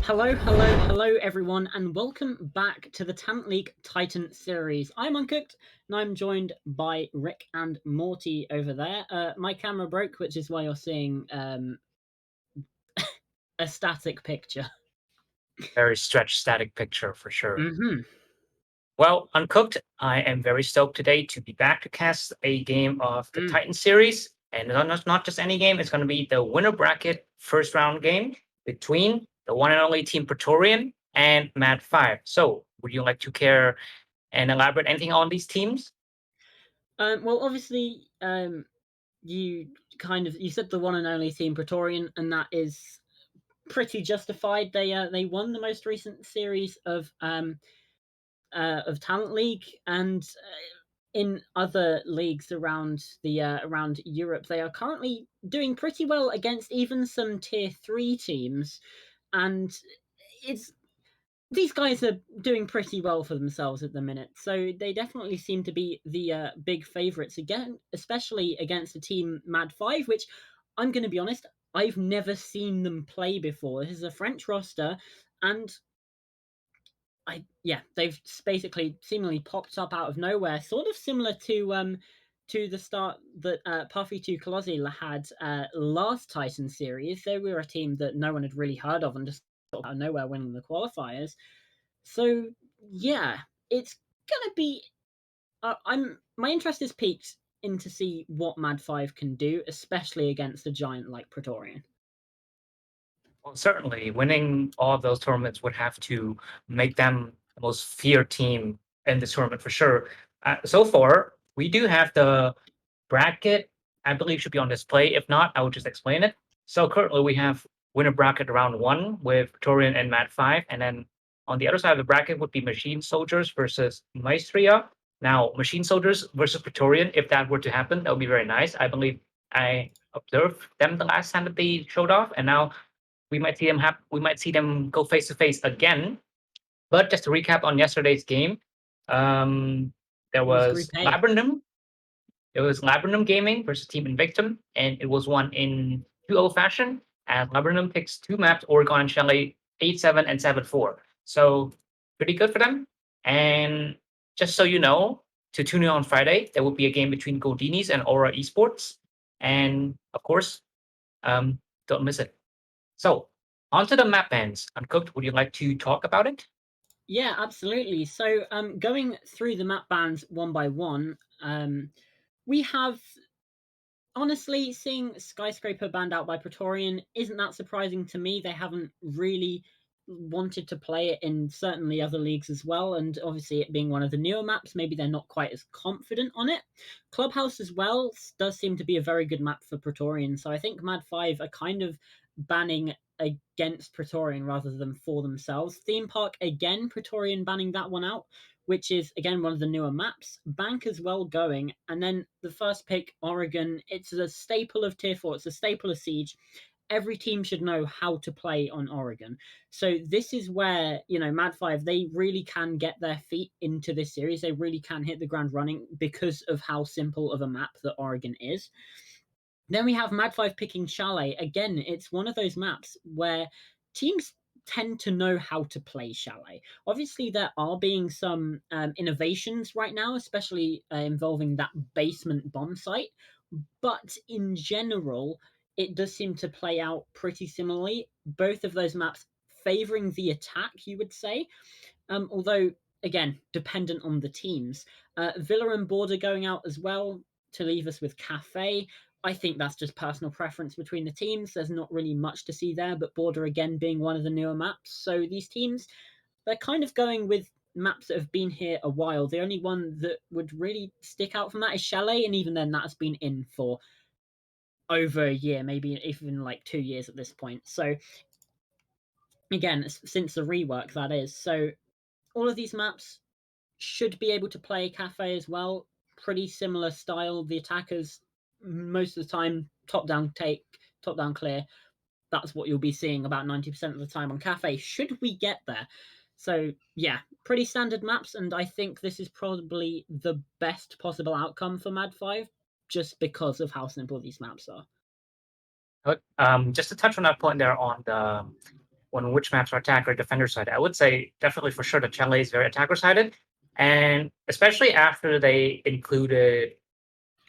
Hello, everyone, and welcome back to the Talent League Titan series. I'm Uncooked, and I'm joined by Rick and Morty over there. My camera broke, which is why you're seeing a static picture. Very stretched static picture for sure. Hmm. Well, Uncooked, I am very stoked today to be back to cast a game of the Mm. Titan series. And not just any game, it's going to be the winner bracket first round game between the one and only Team Pretorian and MaD5. So, would you like to care and elaborate anything on these teams? Well, obviously, you you said the one and only Team Pretorian, and that is pretty justified. They won the most recent series of Talent League, and in other leagues around Europe, they are currently doing pretty well against even some tier 3 teams, and it's these guys are doing pretty well for themselves at the minute. So they definitely seem to be the big favorites again, especially against a team MaD5, which I'm going to be honest, I've never seen them play before. This is a French roster, and they've basically seemingly popped up out of nowhere, sort of similar to the start that Puffy 2 Colossi had last Titan series. They were a team that no one had really heard of and just sort of out of nowhere winning the qualifiers. So yeah, it's gonna be. I'm my interest is peaked in to see what MaD5 can do, especially against a giant like Pretorian. Well, certainly, winning all of those tournaments would have to make them the most feared team in this tournament for sure. So far, we do have the bracket, I believe, should be on display. If not, I will just explain it. So currently, we have winner bracket round one with Pretorian and MaD5, and then on the other side of the bracket would be Machine Soldiers versus Maestria. Now, Machine Soldiers versus Pretorian, if that were to happen, that would be very nice. I believe I observed them the last time that they showed off, and now we might see them go face to face again. But just to recap on yesterday's game, um, there It was Group was A. Laburnum. It was Laburnum Gaming versus Team Invictum, and it was won in 2-0 fashion. And Laburnum picks two maps, Oregon and Chalet, 8-7 and 7-4. So pretty good for them. And just so you know, to tune in on Friday, there will be a game between Goldinis and Aura Esports. And of course, don't miss it. So, onto the map bans. Uncooked, would you like to talk about it? Yeah, absolutely. So, going through the map bans one by one, we have honestly seeing Skyscraper banned out by Pretorian isn't that surprising to me. They haven't really wanted to play it in certainly other leagues as well, and obviously it being one of the newer maps, maybe they're not quite as confident on it. Clubhouse as well does seem to be a very good map for Pretorian, so I think MaD5 are kind of banning against Pretorian rather than for themselves. Theme Park again, Pretorian banning that one out, which is again one of the newer maps. Bank as well going, and then the first pick, Oregon. It's a staple of Tier 4. It's a staple of Siege. Every team should know how to play on Oregon. So this is where, MaD5, they really can get their feet into this series. They really can hit the ground running because of how simple of a map that Oregon is. Then we have MaD5 picking Chalet. Again, it's one of those maps where teams tend to know how to play Chalet. Obviously, there are being some innovations right now, especially involving that basement bomb site. But in general, it does seem to play out pretty similarly. Both of those maps favoring the attack, you would say. Although, again, dependent on the teams. Villa and Border going out as well to leave us with Cafe. I think that's just personal preference between the teams. There's not really much to see there, but Border again being one of the newer maps. So these teams, they're kind of going with maps that have been here a while. The only one that would really stick out from that is Chalet, and even then, that has been in for over a year, maybe even like 2 years at this point. So again, since the rework, that is. So all of these maps should be able to play Cafe as well. Pretty similar style. The attackers, most of the time, top down take, top down clear. That's what you'll be seeing about 90% of the time on Cafe, should we get there. So, yeah, pretty standard maps, and I think this is probably the best possible outcome for MaD5 just because of how simple these maps are. Just to touch on that point there on the on which maps are attacker defender sided. I would say definitely for sure that Chile is very attacker sided, and especially after they included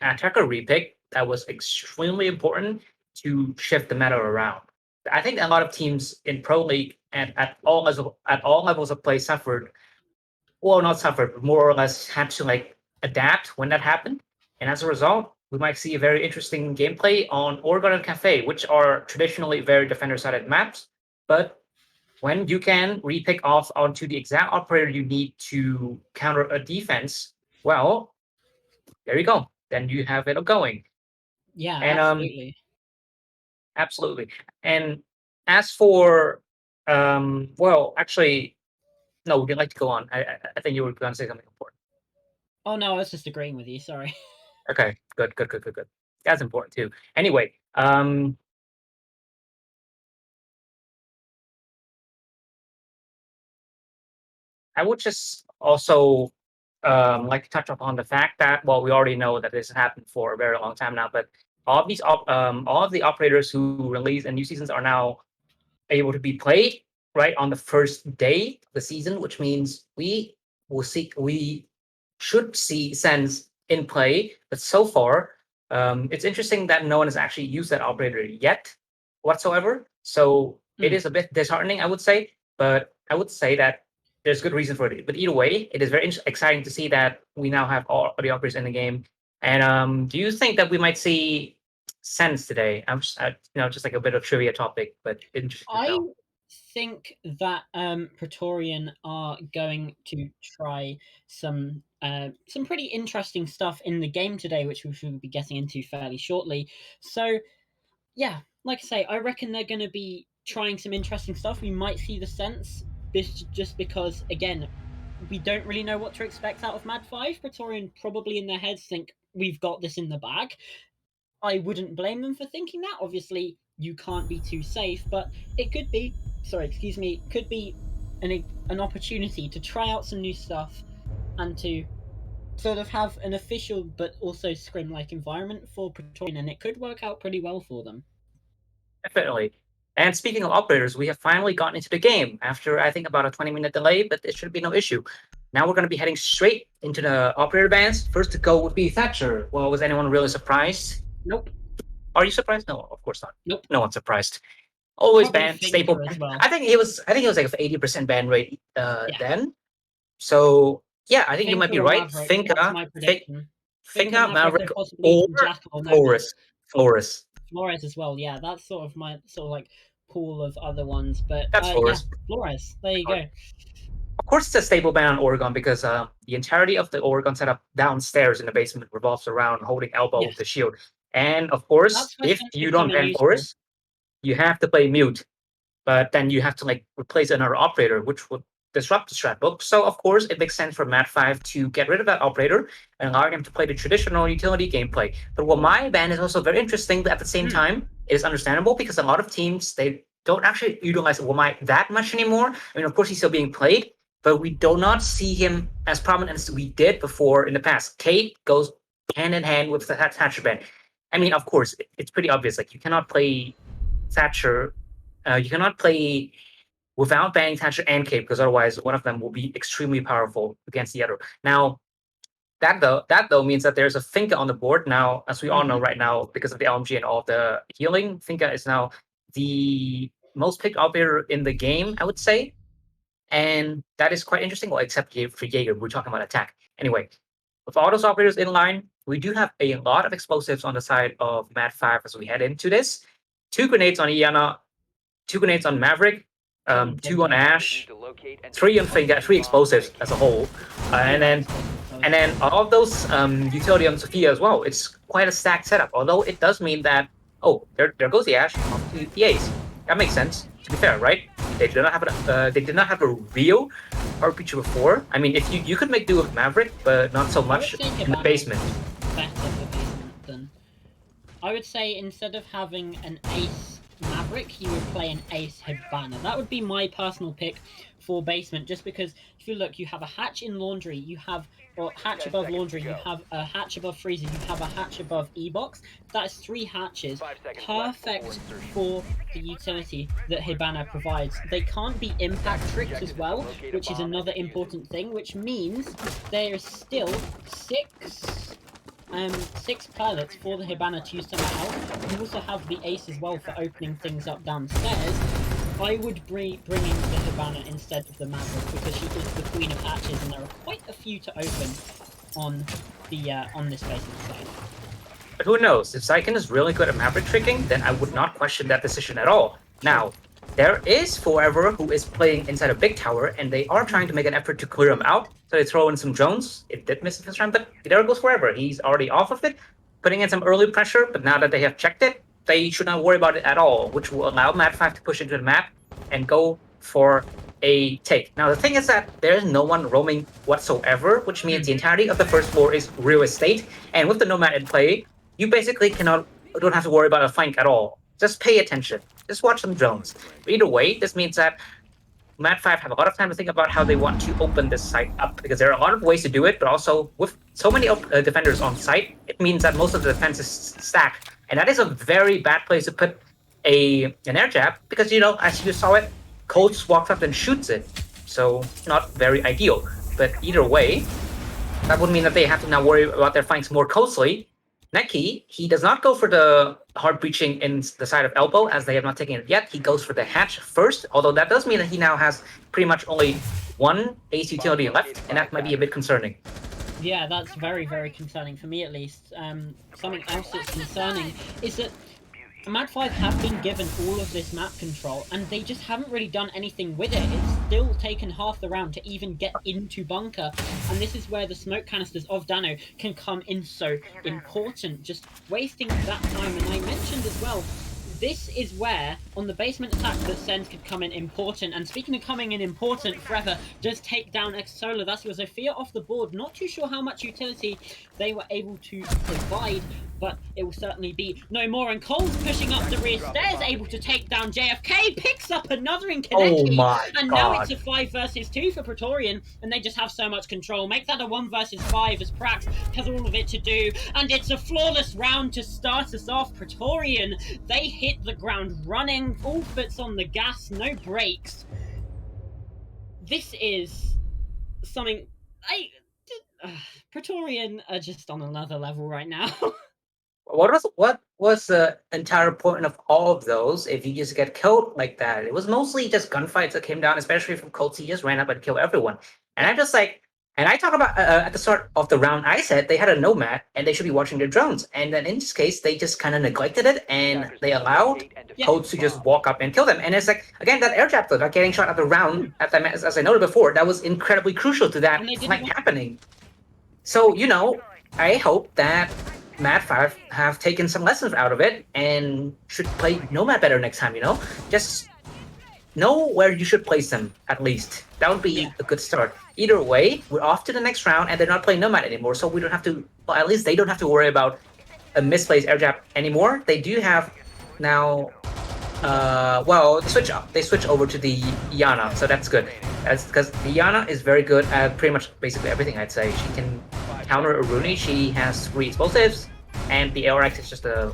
attacker repick, that was extremely important to shift the meta around. I think a lot of teams in Pro League and at all levels of play suffered, well, not suffered, but more or less had to like adapt when that happened. And as a result, we might see a very interesting gameplay on Oregon and Cafe, which are traditionally very defender-sided maps. But when you can repick off onto the exact operator you need to counter a defense, well, there you go. Then you have it going. Yeah, And absolutely. absolutely. And as for well, actually, no, would you like to go on? I think you were going to say something important. Oh no, I was just agreeing with you. Sorry. Okay, good, good, good, good, good. That's important too. Anyway, I would just also like to touch upon the fact that, well, we already know that this has happened for a very long time now, but all of the operators who release and new seasons are now able to be played right on the first day of the season, which means we should see Sense in play. But so far, it's interesting that no one has actually used that operator yet whatsoever. So it is a bit disheartening, I would say. But I would say that there's good reason for it. But either way, it is very exciting to see that we now have all the operators in the game. And do you think that we might see Sense today? Just like a bit of trivia topic, but interesting to I know. think that Pretorian are going to try some pretty interesting stuff in the game today, which we should be getting into fairly shortly. So yeah, like I say, I reckon they're going to be trying some interesting stuff. We might see the sense, just because again, we don't really know what to expect out of MaD5. Pretorian probably in their heads think we've got this in the bag. I wouldn't blame them for thinking that. Obviously, you can't be too safe, but it could be, sorry, excuse me, could be an opportunity to try out some new stuff and to sort of have an official but also scrim like environment for Pretorian, and it could work out pretty well for them. Definitely. And speaking of operators, we have finally gotten into the game after I think about a 20-minute delay, but it should be no issue. Now we're going to be heading straight into the operator bans. First to go would be Thatcher. Well, was anyone really surprised? Nope. Are you surprised? No, of course not. Nope. No one's surprised. Always Probably banned, staple Finker as ban. well. I think it was like an 80% ban rate Yeah. then. So yeah, I think you might be Finker or right. Maverick, that's my prediction. Finker, Finka, Maverick, Maverick, and possibly or even Jackal or Nomad. Flores. Flores as well, yeah. That's sort of my sort of like pool of other ones. But That's yeah, Flores. Flores. There you go. Of course, it's a stable ban on Oregon because the entirety of the Oregon setup downstairs in the basement revolves around holding elbow with Yes. the shield. And of course, That's where if Sense you could don't come in ban useful. Flores, you have to play mute. But then you have to like replace another operator, which would disrupt the strat book. So of course, it makes sense for MaD5 to get rid of that operator and allow him to play the traditional utility gameplay. But what my ban is also very interesting, but at the same time, it is understandable because a lot of teams they don't actually utilize Wamai that much anymore. I mean, of course, he's still being played, but we do not see him as prominent as we did before in the past. Kate goes hand in hand with the Thatcher ban. I mean, of course, it's pretty obvious. Like you cannot play Thatcher. You cannot play without banning Thatcher and Cape because otherwise one of them will be extremely powerful against the other. Now, that though means that there's a Finka on the board now, as we all know right now, because of the LMG and all the healing. Finka is now the most picked operator in the game, I would say. And that is quite interesting. Well, except for Jaeger, we're talking about attack. Anyway, with all those operators in line, we do have a lot of explosives on the side of MaD5 as we head into this. 2 grenades on Iana, 2 grenades on Maverick, 2 on Ash, 3 on Finga, 3 explosives as a whole. And then all of those utility on Sophia as well. It's quite a stacked setup, although it does mean that, oh, there goes the Ash off to the Ace. That makes sense, to be fair, right? They did not have a real RPG before. I mean, if you could make do with Maverick, but not so much in the basement. Better for basement than I would say instead of having an Ace Maverick, you would play an Ace Hibana. That would be my personal pick for basement, just because if you look, you have a hatch in laundry, you have or hatch above laundry, you have a hatch above freezer, you have a hatch above e-box. That is 3 hatches, perfect for the utility that Hibana provides. They can't be impact tricked as well, which is another important thing, which means there is still 6 pilots for the Hibana to use to let out. You also have the Ace as well for opening things up downstairs. I would bring in the Hibana instead of the Maverick because she is the queen of hatches, and there are quite a few to open on this basement side. But who knows? If Zyken is really good at Maverick tricking, then I would not question that decision at all. Now, there is Forever who is playing inside a big tower, and they are trying to make an effort to clear him out. So they throw in some drones. It did miss this round, but there goes Forever. He's already off of it, putting in some early pressure, but now that they have checked it, they should not worry about it at all, which will allow MaD5 to push into the map and go for a take. Now, the thing is that there's no one roaming whatsoever, which means the entirety of the first floor is real estate, and with the Nomad in play, you basically don't have to worry about a flank at all. Just pay attention. Just watch some drones. Either way, this means that MaD5 have a lot of time to think about how they want to open this site up, because there are a lot of ways to do it, but also with so many defenders on site, it means that most of the defense is stacked. And that is a very bad place to put an air jab, because, you know, as you saw it, Colts walks up and shoots it. So, not very ideal. But either way, that would mean that they have to now worry about their flanks more closely. Neki, he does not go for the hard breaching in the side of elbow, as they have not taken it yet. He goes for the hatch first, although that does mean that he now has pretty much only one ace utility left, and that might be a bit concerning. Yeah, that's very, very concerning for me at least. Something else that's concerning is that MaD5 have been given all of this map control, and they just haven't really done anything with it. It's still taken half the round to even get into bunker, and this is where the smoke canisters of Dano can come in so important, just wasting that time. And I mentioned as well, this is where, on the basement attack, the Sens could come in important. And speaking of coming in important, Forever does take down X-Solar. That's your Zofia off the board. Not too sure how much utility they were able to provide, but it will certainly be no more. And Cole's pushing up the rear stairs, able to take down JFK, picks up another in Kaneki. Oh my and God. Now it's a 5 versus 2 for Pretorian, and they just have so much control. Make that a 1 versus 5 as Prax has all of it to do. And it's a flawless round to start us off. Pretorian, they hit the ground running, all foots on the gas, no brakes. This is something Pretorian are just on another level right now. What was the entire point of all of those if you just get killed like that? It was mostly just gunfights that came down, especially from Colts. He just ran up and killed everyone. And I'm just like, and I talk about at the start of the round, I said they had a Nomad and they should be watching their drones. And then in this case, they just kind of neglected it and they allowed Colts to just walk up and kill them. And it's like, again, that air jab, like getting shot at the round, as I noted before, that was incredibly crucial to that flank happening. So, you know, I hope that MaD5 have taken some lessons out of it and should play Nomad better next time, you know? Just know where you should place them, at least. That would be a good start. Either way, we're off to the next round, and they're not playing Nomad anymore, so we don't have to, well, at least they don't have to worry about a misplaced air jab anymore. They do have now, well, they switch over to the Iana, so that's good. That's because the Iana is very good at pretty much basically everything, I'd say. She can counter a Rooney, she has 3 explosives, and the ARX is just a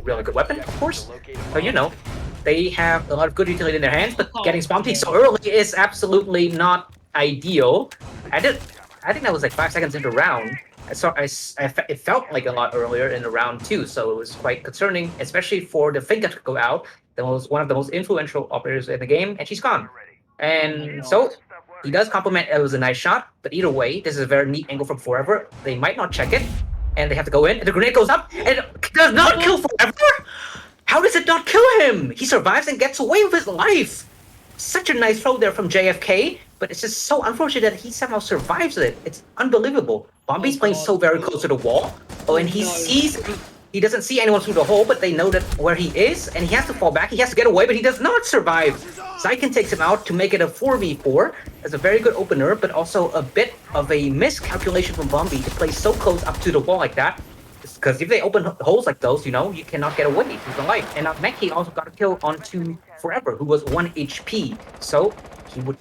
really good weapon, of course. So, you know, they have a lot of good utility in their hands, but getting Spawn so early is absolutely not ideal. I think that was like 5 seconds into the round. It felt like a lot earlier in the round too, so it was quite concerning, especially for the Finka to go out. That was one of the most influential operators in the game, and she's gone. And so he does compliment it was a nice shot, but either way, this is a very neat angle from Forever. They might not check it, and they have to go in, and the grenade goes up, and it does not kill Forever! How does it not kill him? He survives and gets away with his life! Such a nice throw there from JFK, but it's just so unfortunate that he somehow survives it. It's unbelievable. Bombi's playing so very close to the wall. Oh, and he doesn't see anyone through the hole, but they know that where he is, and he has to fall back. He has to get away, but he does not survive. Zyken takes him out to make it a 4v4. That's a very good opener, but also a bit of a miscalculation from Bombi to play so close up to the wall like that. Because if they open holes like those, you know, you cannot get away with the life. And now Meki also got a kill onto Forever, who was 1 HP. So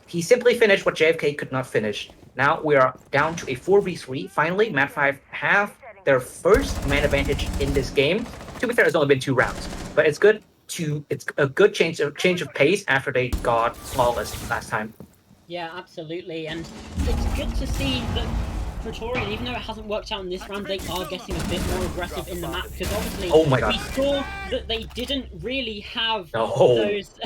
he simply finished what JFK could not finish. Now we are down to a 4v3. Finally, MaD5 have their first man advantage in this game. To be fair, it's only been 2 rounds, but it's a good change of pace after they got flawless last time. Yeah, absolutely, and it's good to see that Pretorian, even though it hasn't worked out in this round, they are getting a bit more aggressive in the map, because obviously we saw that they didn't really have those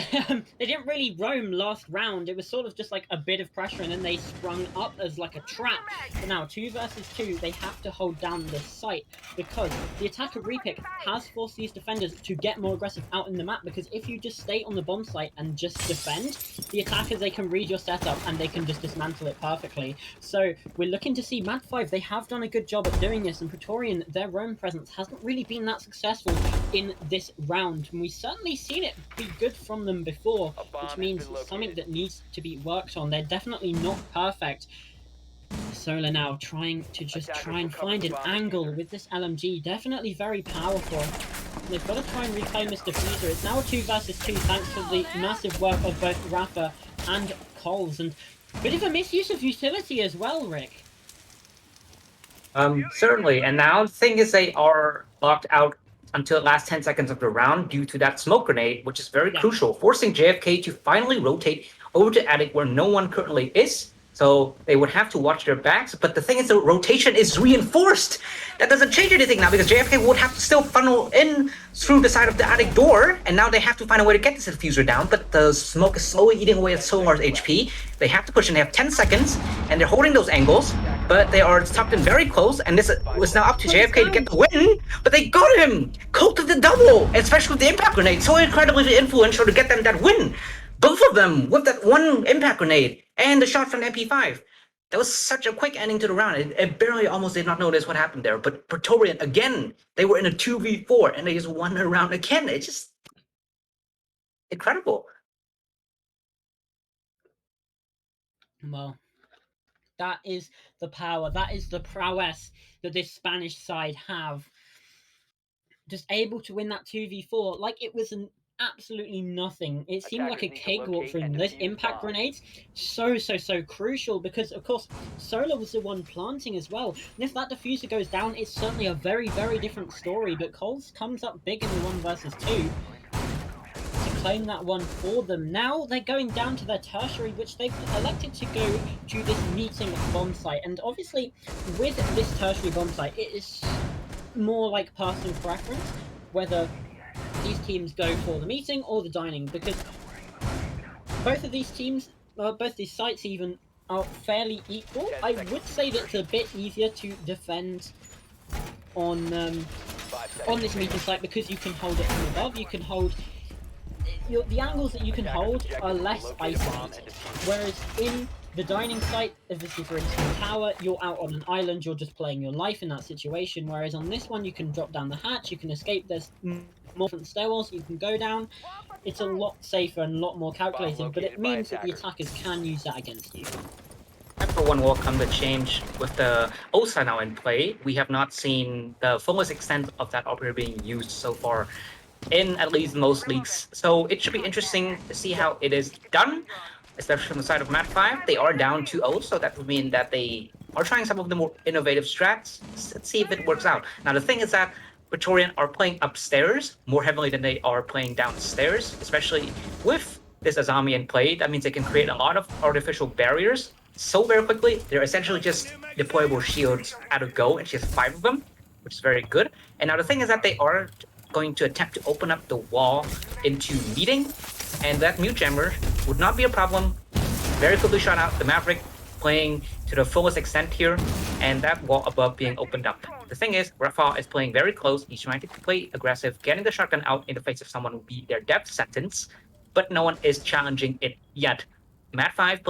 they didn't really roam last round. It was sort of just like a bit of pressure, and then they sprung up as like a trap. But now 2 versus 2, they have to hold down this site, because the attacker repick has forced these defenders to get more aggressive out in the map, because if you just stay on the bomb site and just defend, the attackers, they can read your setup and they can just dismantle it perfectly. So we're looking to see MaD5, they have done a good job at doing this, and Pretorian, their roam presence hasn't really been that successful in this round. And we've certainly seen it be good from them before, which means it's something that needs to be worked on. They're definitely not perfect. Solar now trying and find an angle with this LMG. Definitely very powerful. They've got to try and reclaim this diffuser. It's now a 2 versus 2 thanks to the massive work of both Rafa and Coles. And a bit of a misuse of utility as well, Rick. Certainly. And now the thing is, they are locked out until the last 10 seconds of the round due to that smoke grenade, which is very crucial, forcing JFK to finally rotate over to Attic where no one currently is. So they would have to watch their backs. But the thing is, the rotation is reinforced. That doesn't change anything now, because JFK would have to still funnel in through the side of the attic door. And now they have to find a way to get this diffuser down. But the smoke is slowly eating away at Solar's HP. They have to push, and they have 10 seconds. And they're holding those angles. But they are tucked in very close. And this was now up to JFK to get the win. But they got him! Cult of the double! Especially with the impact grenade. So incredibly influential to get them that win. Both of them with that one impact grenade and the shot from the MP5. That was such a quick ending to the round. It barely almost did not notice what happened there. But Pretorian, again, they were in a 2v4 and they just won the round again. It's just incredible. Well, that is the power, that is the prowess that this Spanish side have. Just able to win that 2v4 like it was an absolutely nothing. It seemed like a cakewalk for him. Those impact grenades, so crucial, because of course Solar was the one planting as well. And if that diffuser goes down, it's certainly a very different story. But Coles comes up big in the 1 versus 2 to claim that one for them. Now they're going down to their tertiary, which they've elected to go to this meeting bomb site. And obviously with this tertiary bomb site, it is more like personal preference whether these teams go for the meeting or the dining, because both of these teams, both these sites even, are fairly equal. I would say that it's a bit easier to defend on this meeting site, because you can hold it from above. You can hold the angles that you can hold are less isolated, whereas in the dining site, obviously for instance tower, you're out on an island, you're just playing your life in that situation, whereas on this one you can drop down the hatch, you can escape, there's more different stairwells you can go down. It's a lot safer and a lot more calculated, but it means that the attackers can use that against you. And for one will come the change with the OSA now in play. We have not seen the fullest extent of that operator being used so far in at least most leagues. So it should be interesting to see how it is done, especially from the side of MaD5. They are down 2-0, so that would mean that they are trying some of the more innovative strats. Let's see if it works out. Now the thing is that Pretorian are playing upstairs more heavily than they are playing downstairs, especially with this Azami in play. That means they can create a lot of artificial barriers so very quickly. They're essentially just deployable shields at a go, and she has 5 of them, which is very good. And now the thing is that they are going to attempt to open up the wall into meeting, and that mute jammer would not be a problem. Very quickly shot out the Maverick, playing to the fullest extent here, and that wall above being opened up. The thing is, Rafa is playing very close. He's trying to play aggressive. Getting the shotgun out in the face of someone would be their death sentence, but no one is challenging it yet. MaD5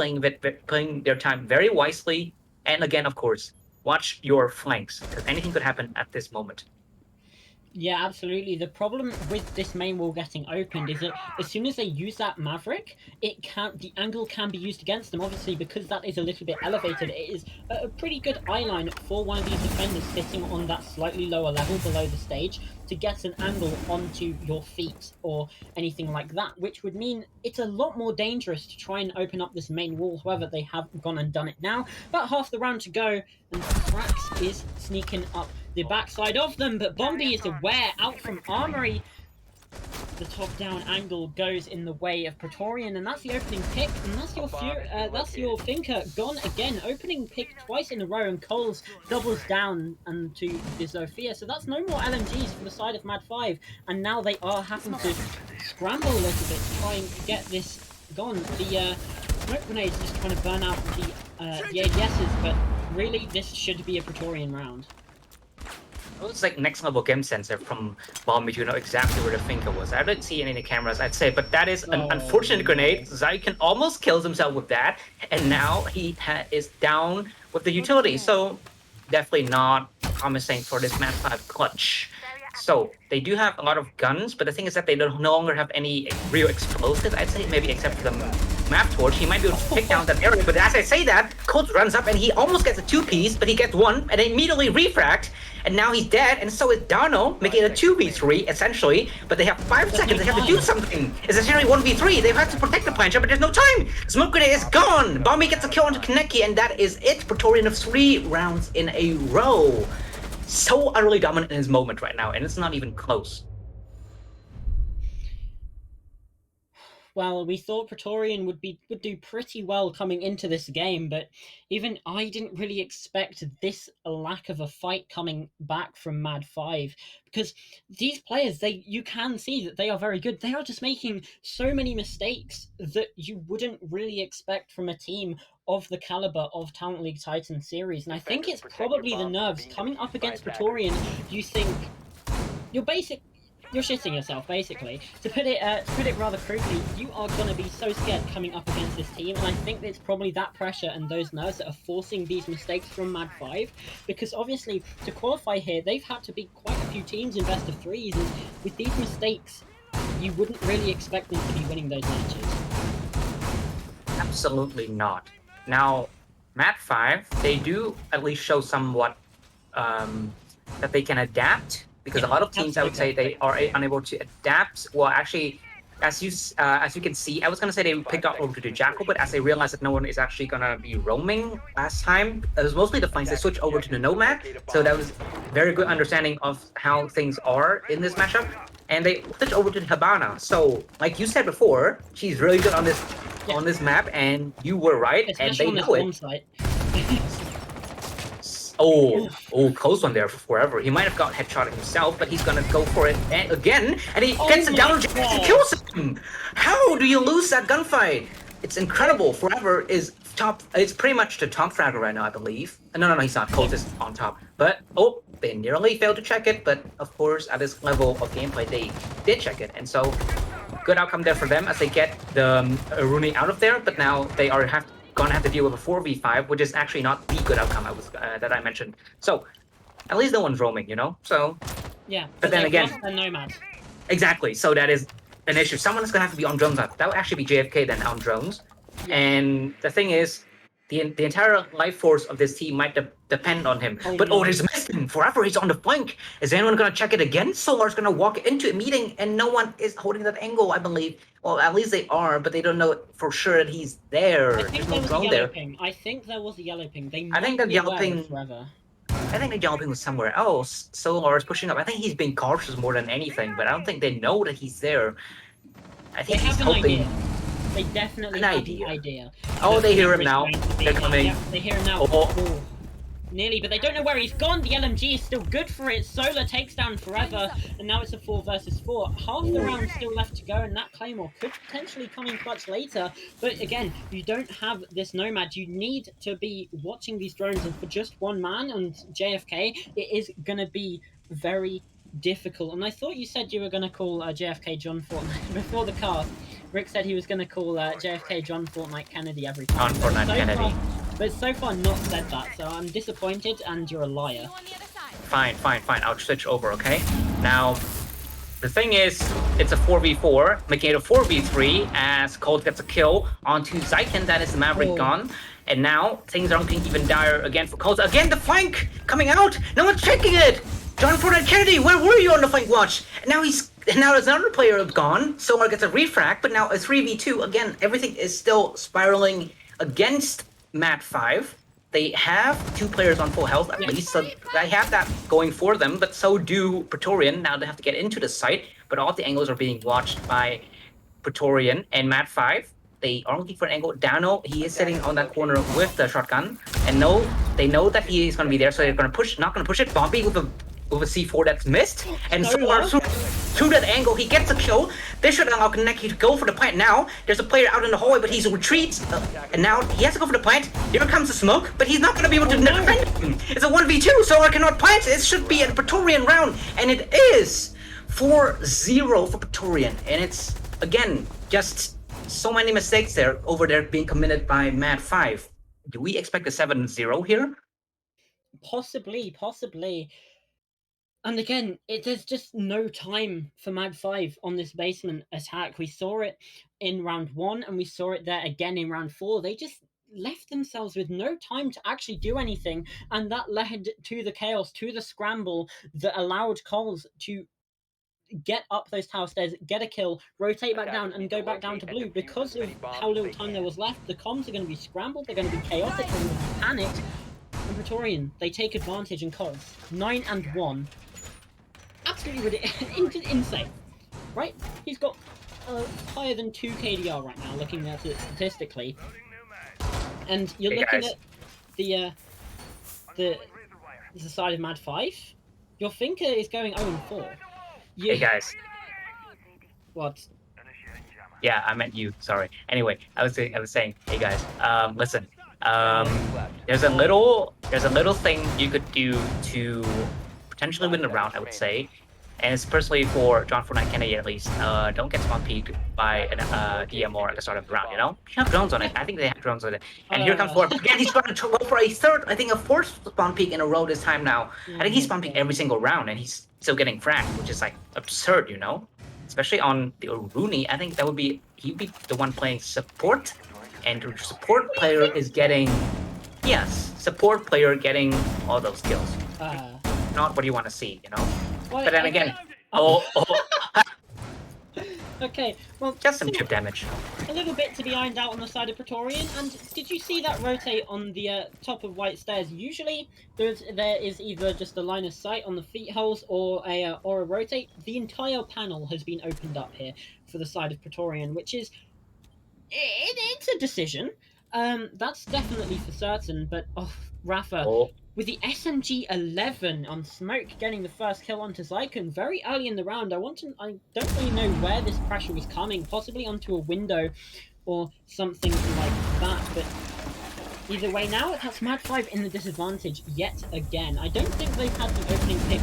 playing their time very wisely, and again, of course, watch your flanks, because anything could happen at this moment. Yeah, absolutely. The problem with this main wall getting opened is that as soon as they use that Maverick, the angle can be used against them. Obviously, because that is a little bit elevated, it is a pretty good eye line for one of these defenders sitting on that slightly lower level below the stage to get an angle onto your feet or anything like that, which would mean it's a lot more dangerous to try and open up this main wall. However, they have gone and done it now. About half the round to go, and Thrax is sneaking up the backside of them, but Bombi is aware out from Armory. The top-down angle goes in the way of Pretorian, and that's the opening pick, and that's your Thinker gone again. Opening pick twice in a row, and Coles doubles down and to the Zofia. So that's no more LMGs for the side of MaD5, and now they are having to scramble a little bit to try and get this gone. The smoke grenades just trying to burn out the ADSs, but really this should be a Pretorian round. It was like next level game sensor from Bombi to know exactly where the Thinker was. I didn't see any of the cameras, I'd say, but that is an unfortunate grenade. Zaykan almost kills himself with that, and now he is down with the utility. So definitely not promising for this MaD5 clutch. So they do have a lot of guns, but the thing is that they no longer have any real explosives, I'd say, maybe except for the map torch. He might be able to take down that area, but as I say that, Colt runs up and he almost gets a 2-piece, but he gets one and immediately refract, and now he's dead, and so is Dano, making it a 2v3 essentially. But they have 5 seconds, they have to do something. It's essentially 1v3. They've had to protect the plancher, but there's no time. Smoke grenade is gone. Bombi gets a kill onto Kaneki, and that is it. Pretorian of 3 rounds in a row. So utterly dominant in his moment right now, and it's not even close. Well, we thought Pretorian would do pretty well coming into this game, but even I didn't really expect this lack of a fight coming back from MaD5, because these players, you can see that they are very good. They are just making so many mistakes that you wouldn't really expect from a team of the caliber of Talent League Titan series. And I think it's probably the nerves coming up against Pretorian. You think you're shitting yourself, basically. To put it rather crudely, you are gonna be so scared coming up against this team, and I think it's probably that pressure and those nerves that are forcing these mistakes from MaD5, because obviously to qualify here, they've had to beat quite a few teams in best of threes, and with these mistakes, you wouldn't really expect them to be winning those matches. Absolutely not. Now, MaD5, they do at least show somewhat that they can adapt. Because a lot of teams, I would say, they are unable to adapt. Well, actually, as you can see, I was gonna say they picked up over to the Jackal, but as they realized that no one is actually gonna be roaming last time, it was mostly the flanks. They switched over to the Nomad, so that was very good understanding of how things are in this matchup. And they switched over to the Habana. So, like you said before, she's really good on this map, and you were right, especially and they know it. Oh, close one there for forever. He might have got headshot himself, but he's gonna go for it again, and he gets a down and kills him. How do you lose that gunfight? It's incredible. Forever is top. It's pretty much the top fragger right now, I believe. No, he's not. Colt is on top. But they nearly failed to check it. But of course, at this level of gameplay, they did check it, and so good outcome there for them as they get the Rooney out of there. But now they are gonna have to deal with a 4v5, which is actually not the good outcome that I mentioned. So at least no one's roaming, you know. So yeah, but then again, Nomad. Exactly. So that is an issue. Someone's gonna have to be on drones. That would actually be JFK then on drones. Yeah. And the thing is, the entire life force of this team might depend on him. But there's Mistin. Forever he's on the flank. Is anyone gonna check it again? Solar's gonna walk into a meeting and no one is holding that angle, I believe. Well, at least they are, but they don't know for sure that he's there. There's no drone there. I think there was a yellow ping. I think the yellow ping. I think the yellow ping was somewhere else. Solar is pushing up. I think he's being cautious more than anything, but I don't think they know that he's there. I think he's hoping. They definitely have an idea. Oh, they hear him now. They're coming. Yeah, they hear him now. Oh. Nearly, but they don't know where he's gone. The LMG is still good for it. Solar takes down Forever, and now it's a 4 versus 4. Half the round still left to go, and that Claymore could potentially come in clutch later. But again, you don't have this Nomad. You need to be watching these drones, and for just one man and JFK, it is going to be very difficult. And I thought you said you were going to call JFK John Fortnite before the cast. Rick said he was going to call JFK John Fortnite Kennedy every time. John Fortnite Kennedy. But so far not said that, so I'm disappointed and you're a liar. Fine. I'll switch over, okay? Now, the thing is, it's a 4v4, making it a 4v3 as Colt gets a kill onto Zyken, that is the Maverick gone. And now, things are looking even dire again for Colt. Again, the flank coming out! No one's checking it! John Fortnite Kennedy, where were you on the flank watch? And now there's another player gone, Solar gets a refract, but now a 3v2. Again, everything is still spiraling against MaD5. They have 2 players on full health at least, so they have that going for them, but so do Pretorian. Now they have to get into the site, but all the angles are being watched by Pretorian and MaD5. They are looking for an angle. Dano, he is sitting on that corner with the shotgun, and they know that he is going to be there, so they're going to push, not going to push it. Bombay with a C4 that's missed, and through that angle, he gets a kill. This should allow Kaneki to go for the plant now. There's a player out in the hallway, but he's retreats, and now he has to go for the plant. Here comes the smoke, but he's not going to be able to defend him. It's a 1v2, so I cannot plant. It should be a Pretorian round, and it is 4-0 for Pretorian, and it's, again, just so many mistakes over there being committed by MaD5. Do we expect a 7-0 here? Possibly. And again, there's just no time for MaD5 on this basement attack. We saw it in round 1, and we saw it there again in round 4. They just left themselves with no time to actually do anything, and that led to the chaos, to the scramble that allowed Coles to get up those tower stairs, get a kill, rotate back down, and go back down to blue. Because of how little time there was left, the comms are going to be scrambled, they're going to be chaotic, they're going to be panicked. And Pretorian, they take advantage and Coles. 9-1. Absolutely ridiculous. Insane. Right? He's got higher than 2 KDR right now, looking at it statistically. And you're looking at the side of MaD5. Your thinker is going 0-4. Hey guys. What? Yeah, I meant you. Sorry. Anyway, I was saying, hey guys, listen. There's a little thing you could do to potentially win the round, I would say, and it's personally for John Fortnite Kennedy at least. Don't get spawn peeked by an DMR at the start of the round. You know, you have drones on it. I think they have drones on it. And here comes Lord again. He's going to go for a third, I think a 4th spawn peek in a row this time now. I think he's spawn peeked every single round, and he's still getting fragged, which is like absurd, you know. Especially on the Rooney, I think he'd be the one playing support, and the support player is getting, support player getting all those kills. Not what you want to see, you know. Well, but then again, okay, well, just some chip damage. A little bit to be ironed out on the side of Pretorian. And did you see that rotate on the top of white stairs? Usually there is either just a line of sight on the feet holes or a rotate. The entire panel has been opened up here for the side of Pretorian, which is it's a decision. That's definitely for certain. But Rafa. With the SMG-11 on Smoke getting the first kill onto Zyken very early in the round, I don't really know where this pressure was coming, possibly onto a window or something like that, but either way now, that's MaD5 in the disadvantage yet again. I don't think they've had the opening pick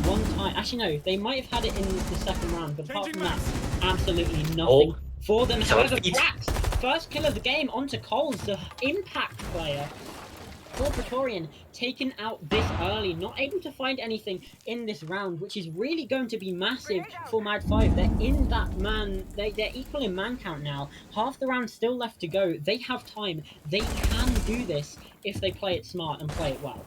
one time. Actually, no, they might have had it in the second round, but apart from that, absolutely nothing for them. However, Brax, first kill of the game onto Coles, the impact player. For Pretorian, taken out this early, not able to find anything in this round, which is really going to be massive for MaD5. They're in that they're equal in man count now. Half the round still left to go. They have time. They can do this if they play it smart and play it well.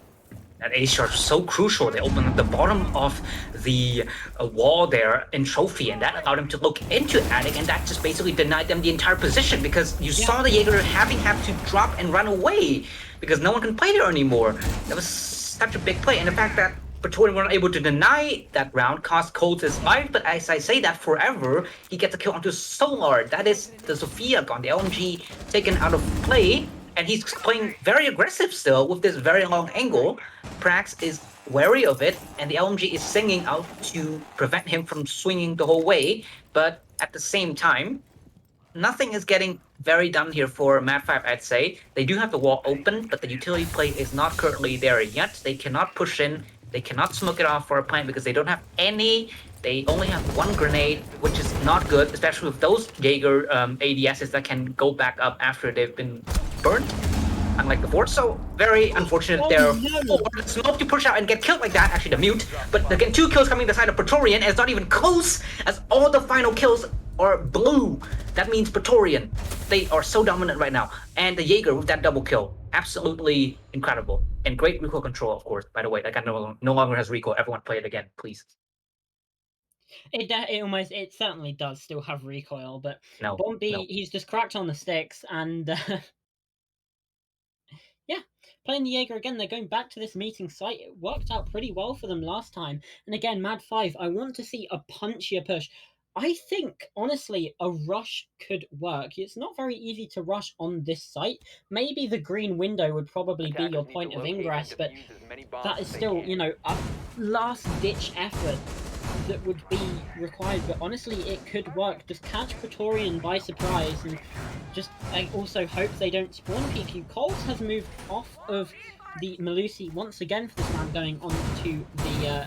That ace shot is so crucial. They opened up the bottom of the wall there in Trophy, and that allowed them to look into Attic, and that just basically denied them the entire position because you saw the Jaeger having to drop and run away because no one can play there anymore. That was such a big play, and the fact that Pretorian weren't able to deny that round cost Colt his life, but as I say that forever, he gets a kill onto Solar. That is the Sophia gun, the LMG taken out of play, and he's playing very aggressive still with this very long angle. Prax is wary of it, and the LMG is singing out to prevent him from swinging the whole way, but at the same time, nothing is getting very done here for MaD5, I'd say. They do have the wall open, but the utility play is not currently there yet. They cannot push in, they cannot smoke it off for a plant because they don't have any. They only have 1 grenade, which is not good, especially with those Jaeger ADSs that can go back up after they've been burnt. unlike before. So very unfortunate there for the smoke to push out and get killed like that. Actually, the mute, but again, 2 kills coming to the side of Pretorian, and it's not even close as all the final kills are blue. That means Pretorian, they are so dominant right now, and the Jaeger with that double kill, absolutely incredible, and great recoil control, of course. By the way, that guy no longer has recoil. Everyone play it again, please. It certainly does still have recoil, but No, Bombi, he's just cracked on the sticks, and yeah, playing the Jaeger again. They're going back to this meeting site. It worked out pretty well for them last time. And again, MaD5, I want to see a punchier push. I think, honestly, a rush could work. It's not very easy to rush on this site. Maybe the green window would probably be your point of ingress, but that is still, you know, a last-ditch effort that would be required. But honestly, it could work. Just catch Pretorian by surprise, and just I also hope they don't spawn peek you. Coles has moved off of the Melusi once again for this round, going on to the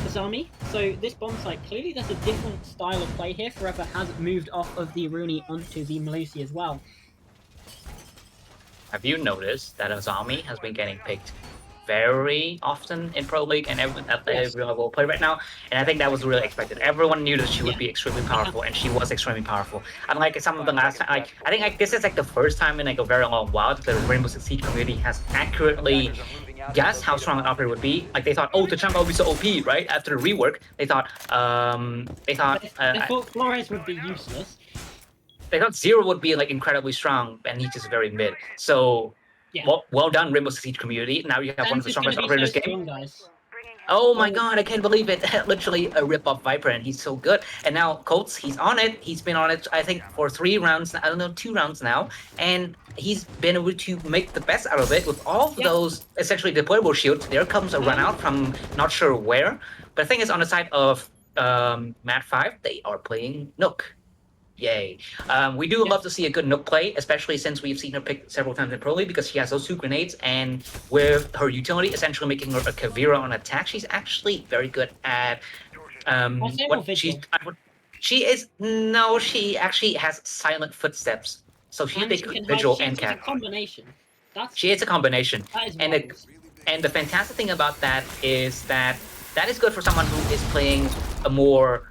Azami. So this bomb site, clearly there's a different style of play here. Forever has moved off of the Rooney onto the Melusi as well. Have you noticed that Azami has been getting picked very often in Pro League and at every level play right now? And I think that was really expected. Everyone knew that she would be extremely powerful, and she was extremely powerful. Unlike some of the last time, like I think this is like the first time in like a very long while that the Rainbow Six Siege community has accurately guessed how strong an operator would be. Like they thought, oh, Tachanka would be so OP, right? After the rework, they thought They thought Flores would be useless. They thought Zero would be like incredibly strong, and he's just very mid. So, well done, Rainbow Six Siege community. Now you have one of the strongest operators in this game. Oh my god, I can't believe it. Literally a rip-off Viper, and he's so good. And now Colts, he's on it. He's been on it, I think, for 3 rounds. I don't know, 2 rounds now. And he's been able to make the best out of it with all of those essentially deployable shields. There comes a run out from not sure where. But the thing is, on the side of MaD5, they are playing Nook. Yay. We do love to see a good Nook play, especially since we've seen her pick several times in Pro League because she has those 2 grenades, and with her utility essentially making her a Kavira on attack, she's actually very good at she actually has silent footsteps. So she's big visual and cat. She is a combination. And the fantastic thing about that is that is good for someone who is playing a more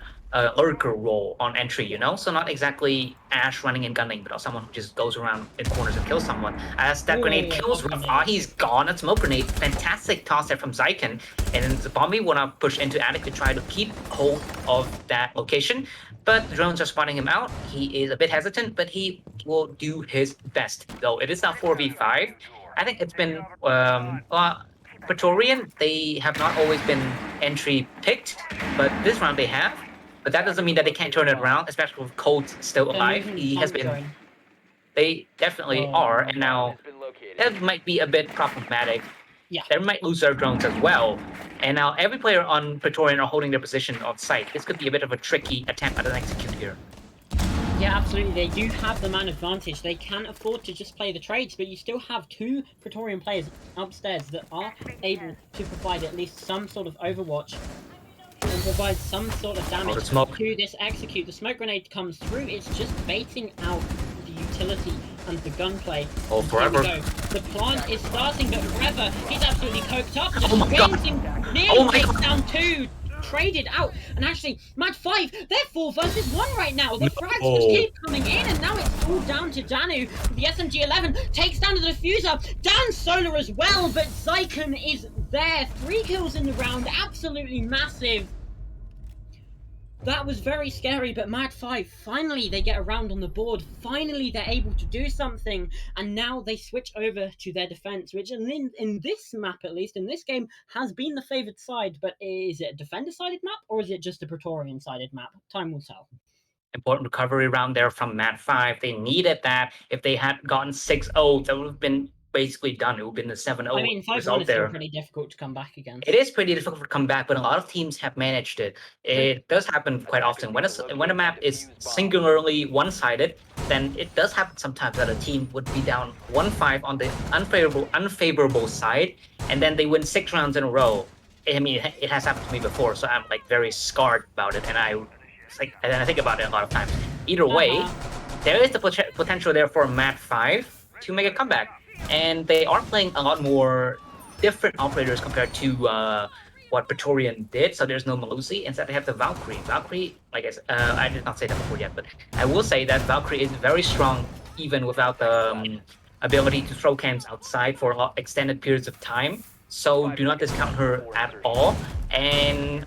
lurker role on entry, you know? So not exactly Ash running and gunning, but someone who just goes around in corners and kills someone. As that grenade kills Rafa, he's gone. A smoke grenade. Fantastic toss there from Zyken. And the Bombi wanna push into Attic to try to keep hold of that location. But the drones are spotting him out. He is a bit hesitant, but he will do his best. Though it is now 4v5. I think it's been Pretorian, they have not always been entry picked, but this round they have. But that doesn't mean that they can't turn it around, especially with Cold still alive. He has been. They definitely are, and now that might be a bit problematic. Yeah. They might lose their drones as well. And now every player on Pretorian are holding their position on site. This could be a bit of a tricky attempt at an execute here. Yeah, absolutely. They do have the man advantage. They can afford to just play the trades, but you still have 2 Pretorian players upstairs that are able to provide at least some sort of overwatch and provide some sort of damage to this execute. The smoke grenade comes through. It's just baiting out the utility and the gunplay. Oh, Forever. The plant is starting, but Forever, he's absolutely coked up. Just oh my god. Nearly takes down 2. Traded out, and actually MaD5, they're 4 versus 1 right now. The frags just keep coming in, and now it's all down to Danu. The SMG-11 takes down the diffuser, down Solar as well, but Zyken is there. 3 kills in the round, absolutely massive. That was very scary, but MaD5, finally they get around on the board. Finally they're able to do something, and now they switch over to their defense, which in this map, at least, in this game, has been the favored side. But is it a defender-sided map, or is it just a Pretorian-sided map? Time will tell. Important recovery round there from MaD5. They needed that. If they had gotten 6-0, that would have been basically done. It would have been the 7-0 I mean, 5-1 is still pretty difficult to come back against. It is pretty difficult to come back, but a lot of teams have managed it. It does happen quite often. When a map is singularly one-sided, then it does happen sometimes that a team would be down 1-5 on the unfavorable side, and then they win 6 rounds in a row. I mean, it has happened to me before, so I'm like very scarred about it, and I think about it a lot of times. Either way, there is the potential there for MaD5 to make a comeback. and they are playing a lot more different operators compared to what Pretorian did. So there's no Melusi. Instead, they have the Valkyrie. Valkyrie, like I did not say that before yet, but I will say that Valkyrie is very strong even without the ability to throw cams outside for extended periods of time. So do not discount her at all. And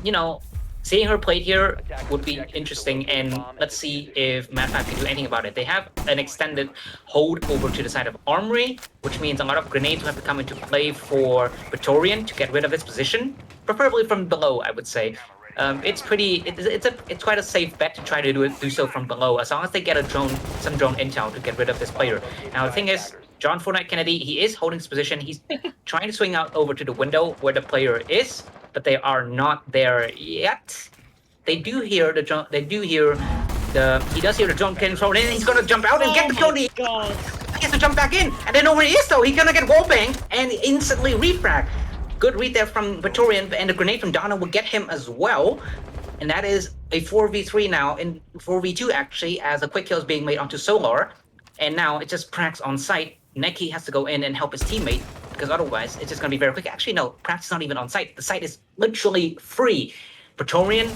you know, seeing her played here would be interesting, and let's see if MaD5 can do anything about it. They have an extended hold over to the side of Armory, which means a lot of grenades will have to come into play for Pretorian to get rid of its position, preferably from below, I would say. It's quite a safe bet to try to do so from below, as long as they get some drone intel to get rid of this player. Now the thing is, John Fortnite Kennedy, he is holding his position. He's trying to swing out over to the window where the player is, but they are not there yet. They do hear the drone. He does hear the drone getting thrown in, and he's gonna jump out and get the drone. He has to jump back in, and they know where he is though. He's gonna get wallbang and instantly refrag. Good read there from Pretorian, and the grenade from Donna will get him as well. And that is a 4v3 now, in 4v2 actually, as a quick kill is being made onto Solar. And now it's just Prax on site. Neki has to go in and help his teammate, because otherwise it's just going to be very quick. Actually, no, Prax is not even on site. The site is literally free. Pretorian,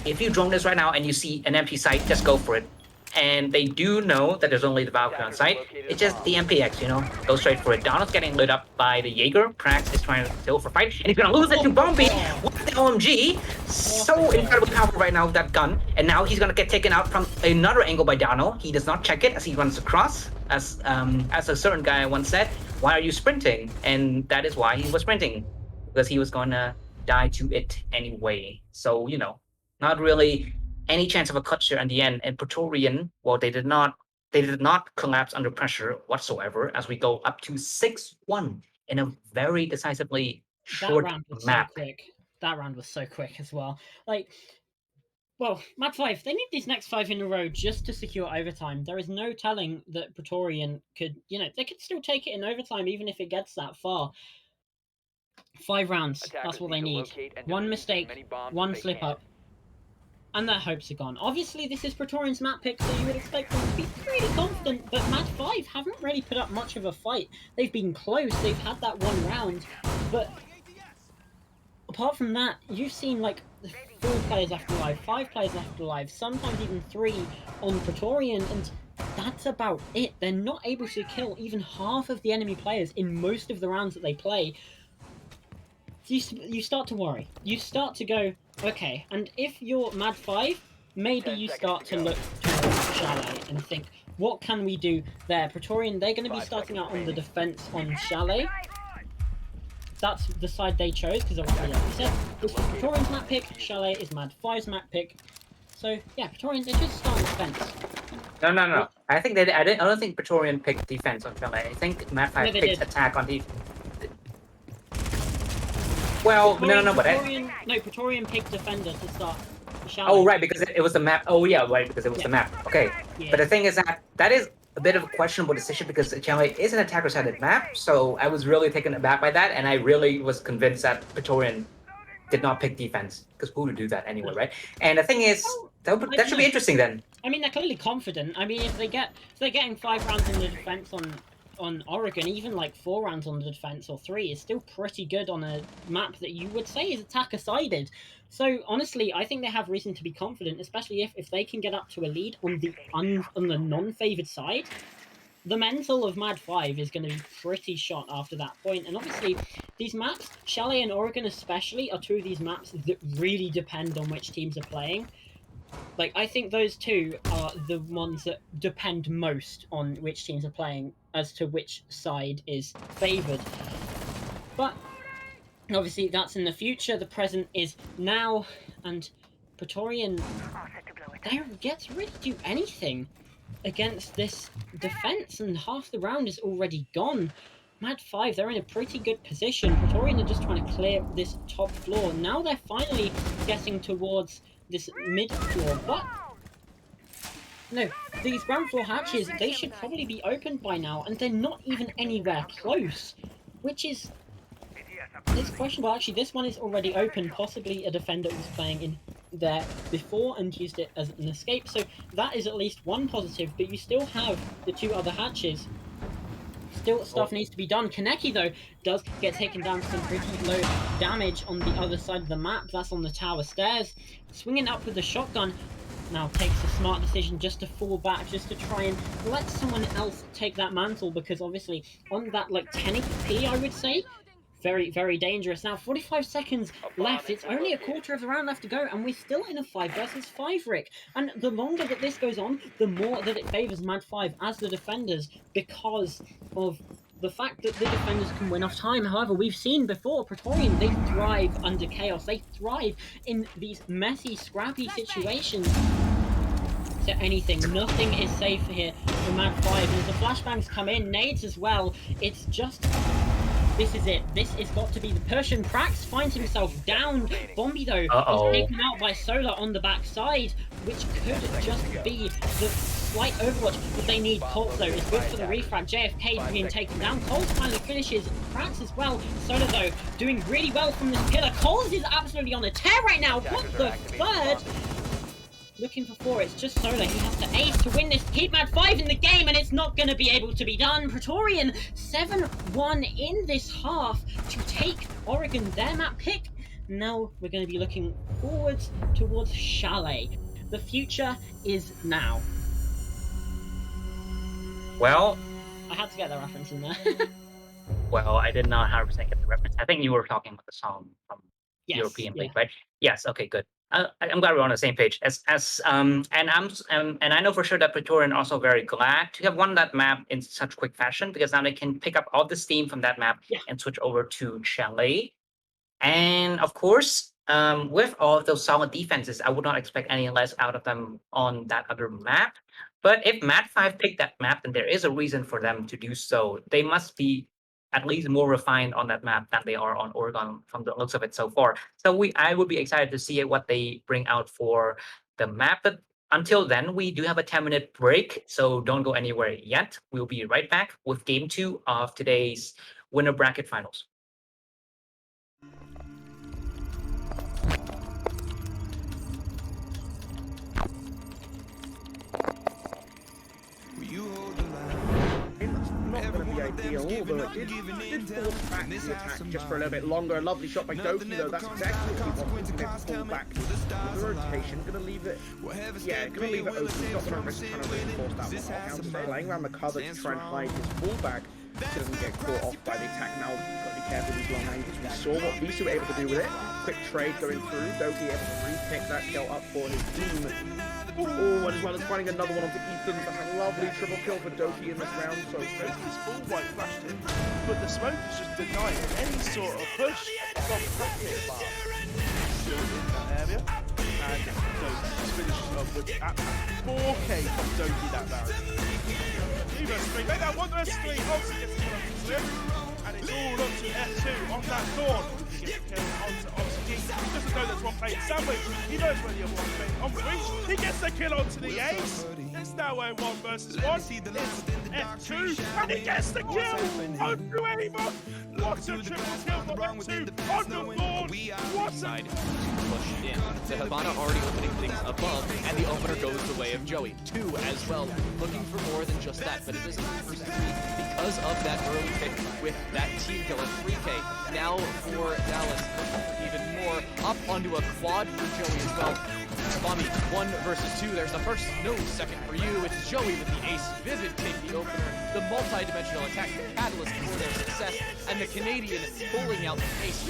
if you drone this right now and you see an empty site, just go for it. And they do know that there's only the Valkyrie on site. It's just the MPX, go straight for it. Donald's getting lit up by the Jaeger. Prax is trying to kill for fight, and he's gonna lose it to Bombi with the OMG. So incredibly powerful right now with that gun. And now he's gonna get taken out from another angle by Donald. He does not check it as he runs across. As a certain guy once said, "Why are you sprinting?" And that is why he was sprinting, because he was gonna die to it anyway. So not really any chance of a clutch there in the end. And Pretorian, well, they did not collapse under pressure whatsoever, as we go up to 6-1 in a very decisively short round was map. So quick. That round was so quick as well. Well, MaD5, they need these next 5 in a row just to secure overtime. There is no telling that Pretorian could, they could still take it in overtime even if it gets that far. 5 rounds, that's what they need. One mistake, one slip up, and their hopes are gone. Obviously, this is Pretorian's map pick, so you would expect them to be pretty confident, but MaD5 haven't really put up much of a fight. They've been close, they've had that one round, but apart from that, you've seen 4 players left alive, 5 players left alive, sometimes even 3 on Pretorian, and that's about it. They're not able to kill even half of the enemy players in most of the rounds that they play. You start to worry. You start to go, okay, and if you're MaD5, maybe you start to look towards Chalet and think, what can we do there? Pretorian, they're going to be starting out on the defense on Chalet. That's the side they chose, because obviously, like we said, this was Pretorian's map pick, Chalet is MaD5's map pick. So, yeah, Pretorian, they just start on defense. No. I think I don't think Pretorian picked defense on Chalet. I think MaD5 picked attack on defense. Well, Pretorian picked defender to start. Oh, right, because it was the map. Oh, yeah, right, because it was the map. Okay, but the thing is that is a bit of a questionable decision, because Chalet is an attacker-sided map, so I was really taken aback by that, and I really was convinced that Pretorian did not pick defense, because who would do that anyway, right? And the thing is, that should be interesting then. I mean, they're clearly confident. I mean, if they're getting 5 rounds in the defense on Oregon, even 4 rounds on the defense or 3 is still pretty good on a map that you would say is attacker-sided. So honestly, I think they have reason to be confident, especially if they can get up to a lead on the non-favored side. The mental of MaD5 is going to be pretty shot after that point. And obviously, these maps, Chalet and Oregon especially, are 2 of these maps that really depend on which teams are playing. I think those 2 are the ones that depend most on which teams are playing as to which side is favoured. But obviously that's in the future, the present is now, and Pretorian, they get to really do anything against this defense, and half the round is already gone. MaD5, they're in a pretty good position. Pretorian are just trying to clear this top floor. Now they're finally getting towards this mid floor, but no, these ground floor hatches, they should probably be opened by now, and they're not even anywhere close, which is questionable. Actually, this one is already open. Possibly a defender was playing in there before and used it as an escape, so that is at least one positive, but you still have the 2 other hatches. Still, stuff needs to be done. Kaneki, though, does get taken down to some pretty low damage on the other side of the map. That's on the tower stairs. Swinging up with the shotgun now takes a smart decision just to fall back, just to try and let someone else take that mantle, because obviously on that, like, 10 HP, I would say, very, very dangerous. Now, 45 seconds left. It's only a quarter of the round left to go, and we're still in a 5 versus 5, Rick. And the longer that this goes on, the more that it favors MaD5 as the defenders, because of the fact that the defenders can win off time. However, we've seen before, Pretorian, they thrive under chaos. They thrive in these messy, scrappy situations. To anything. Nothing is safe here for MaD5. And as the flashbangs come in, nades as well, it's just... This is it. This has got to be the Persian. Cracks finds himself down. Bombi, though, is taken out by Solar on the backside, which could just be the slight overwatch that they need. Colt, though, is good for the refrag. JFK being taken down. Colt finally finishes. Cracks as well. Solar, though, doing really well from this pillar. Colt is absolutely on a tear right now. What the third? Looking for 4, it's just Solar. He has to ace to win this, keep MaD5 in the game, and it's not going to be able to be done. Pretorian 7-1 in this half to take Oregon, their map pick. Now we're going to be looking forwards towards Chalet. The future is now. Well, I had to get that reference in there. Well, I did not 100% get the reference. I think you were talking about the song from European League, right? Yes. Okay, good. I'm glad we're on the same page. And I know for sure that Pretorian also very glad to have won that map in such quick fashion, because now they can pick up all the steam from that map and switch over to Chalet. And of course, with all of those solid defenses, I would not expect any less out of them on that other map. But if MaD5 picked that map, then there is a reason for them to do so. They must be at least more refined on that map than they are on Oregon from the looks of it so far. So I would be excited to see what they bring out for the map. But until then, we do have a 10-minute break, so don't go anywhere yet. We'll be right back with Game 2 of today's Winner Bracket Finals. Not going to be ideal, although it did force back the attack just for a little bit longer. A lovely shot by Doki, though. That's exactly what we wanted to pull back with the rotation. Going to leave it, going to leave it open. He's not going to risk trying to reinforce that one off. Now, playing around the cover to try and hide his fullback so he doesn't get caught off by the attack. Now, you've got to be careful with these long ranges. We saw what Bisu were able to do with it. Quick trade going through. Doki able to re-pick that kill up for his team. Oh, and as well as finding another one onto Ethan. That's a lovely triple kill for Doki in this round. So Doki's full white flashed him, but the smoke is just denying any sort of push from Crackpit Bar. Still in that area, and Doki finishes off with 4K from Doki that round. 3 versus 3, make that 1 versus 3. Olsen gets the kill on Slip, and it's all up to F2 on that Dawn. He gets the kill onto Olsen. He doesn't know there's one playing sandwich. He knows where the other one's playing on breach. He gets the kill onto the ace. It's now a 1 versus 1. It's F2, and he gets the kill onto Ava. What a triple kill from F2 on the board. What a pushed in. So Havana already opening things above, and the opener goes the way of Joey. 2 as well, looking for more than just that, but it is a first 3 because of that early pick with that team kill at 3K. Now for Dallas, even more, up onto a quad for Joey as well. Bobby, 1 versus 2. There's the first, no second for you. It's Joey with the ace. Vivid take the opener. The multi-dimensional attack, the catalyst for their success, and the Canadian pulling out the ace.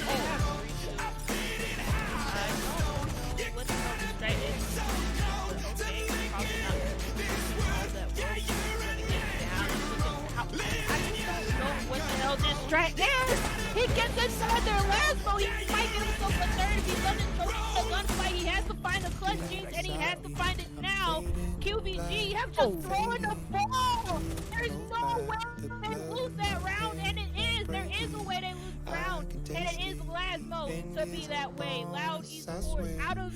What the hell this strat? Yes! He gets inside their Lasmo! He might get himself a third if he doesn't choke the gunfight. He has to find the clutch juice, and he has to find it now. QVG have just thrown the ball! There's no way they lose that round, and it is! There is a way they lose the round, and it is Lasmo to be that way. Loud esports out of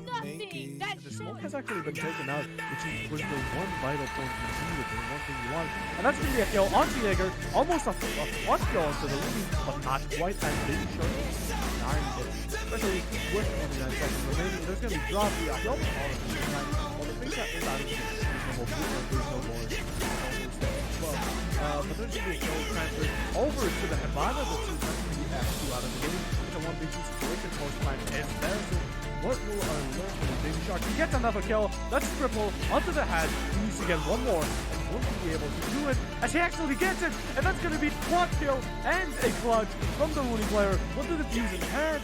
nothing! That the smoke has actually been taken out, which was the one vital point you needed, the one thing you want. And that's going to be a kill onto Jaeger, almost a plus kill onto the lead, but not quite as big shot. Especially with 29 seconds remaining, there's going to be drop the kill all of the time. Well, the thing that is out of this is no more, there's no more. But there's going to be a kill transfer over to the Hibana. The two out of the beginning. It's a 1v2 situation. Most time is there. So what will learn from the Baby Shark? He gets another kill. That's triple onto the head. He needs to get one more. And will he be able to do it? As he actually gets it. And that's going to be quad kill and a clutch from the Rooney player. What do the fuse in hand?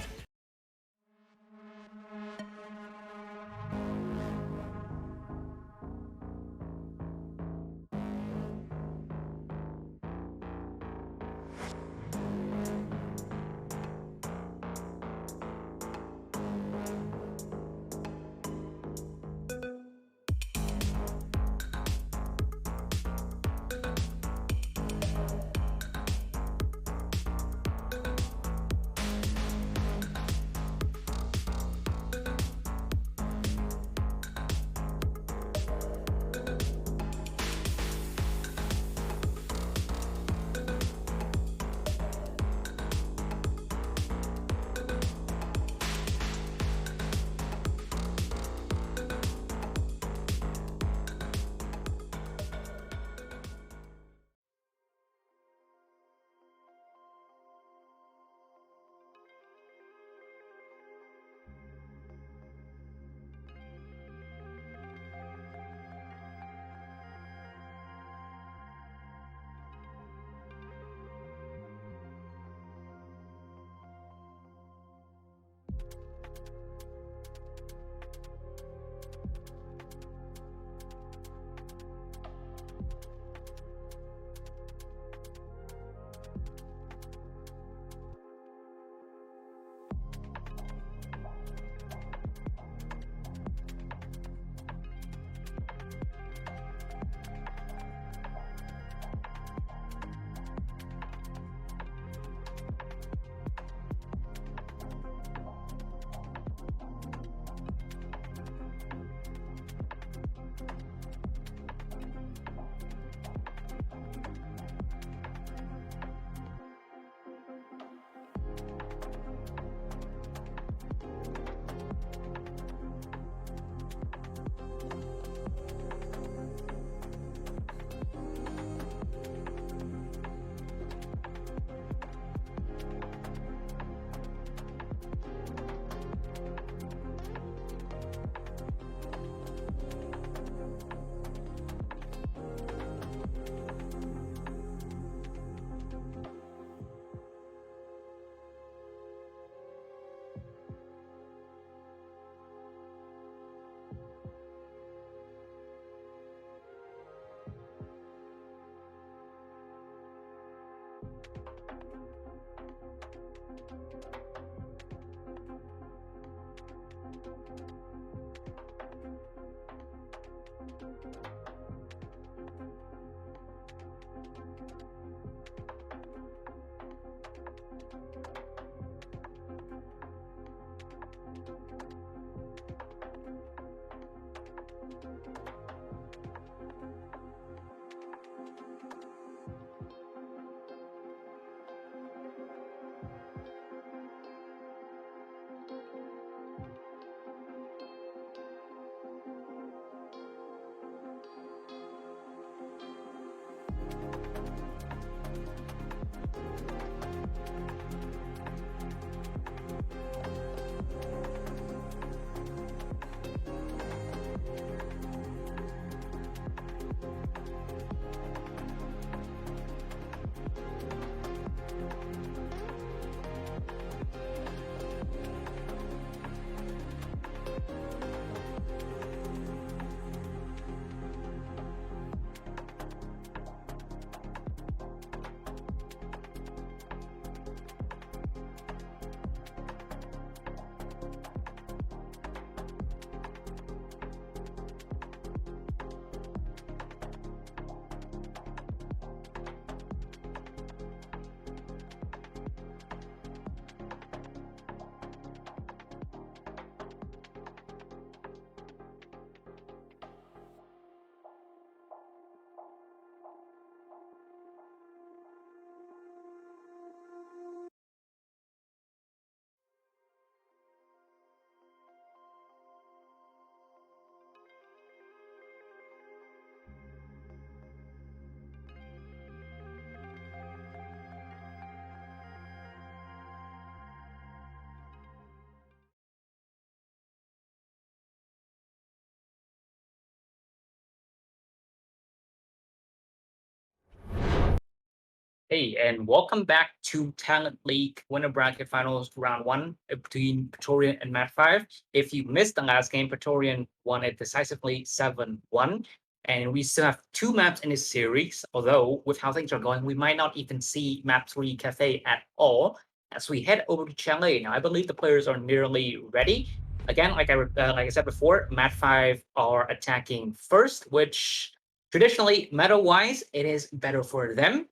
Hey, and welcome back to Talent League Winner Bracket Finals Round 1 between Pretorian and MaD5. If you missed the last game, Pretorian won it decisively 7-1. And we still have 2 maps in this series, although with how things are going, we might not even see map 3 Cafe at all as we head over to Chalet. Now, I believe the players are nearly ready. Again, like I said before, MaD5 are attacking first, which traditionally, meta-wise, it is better for them.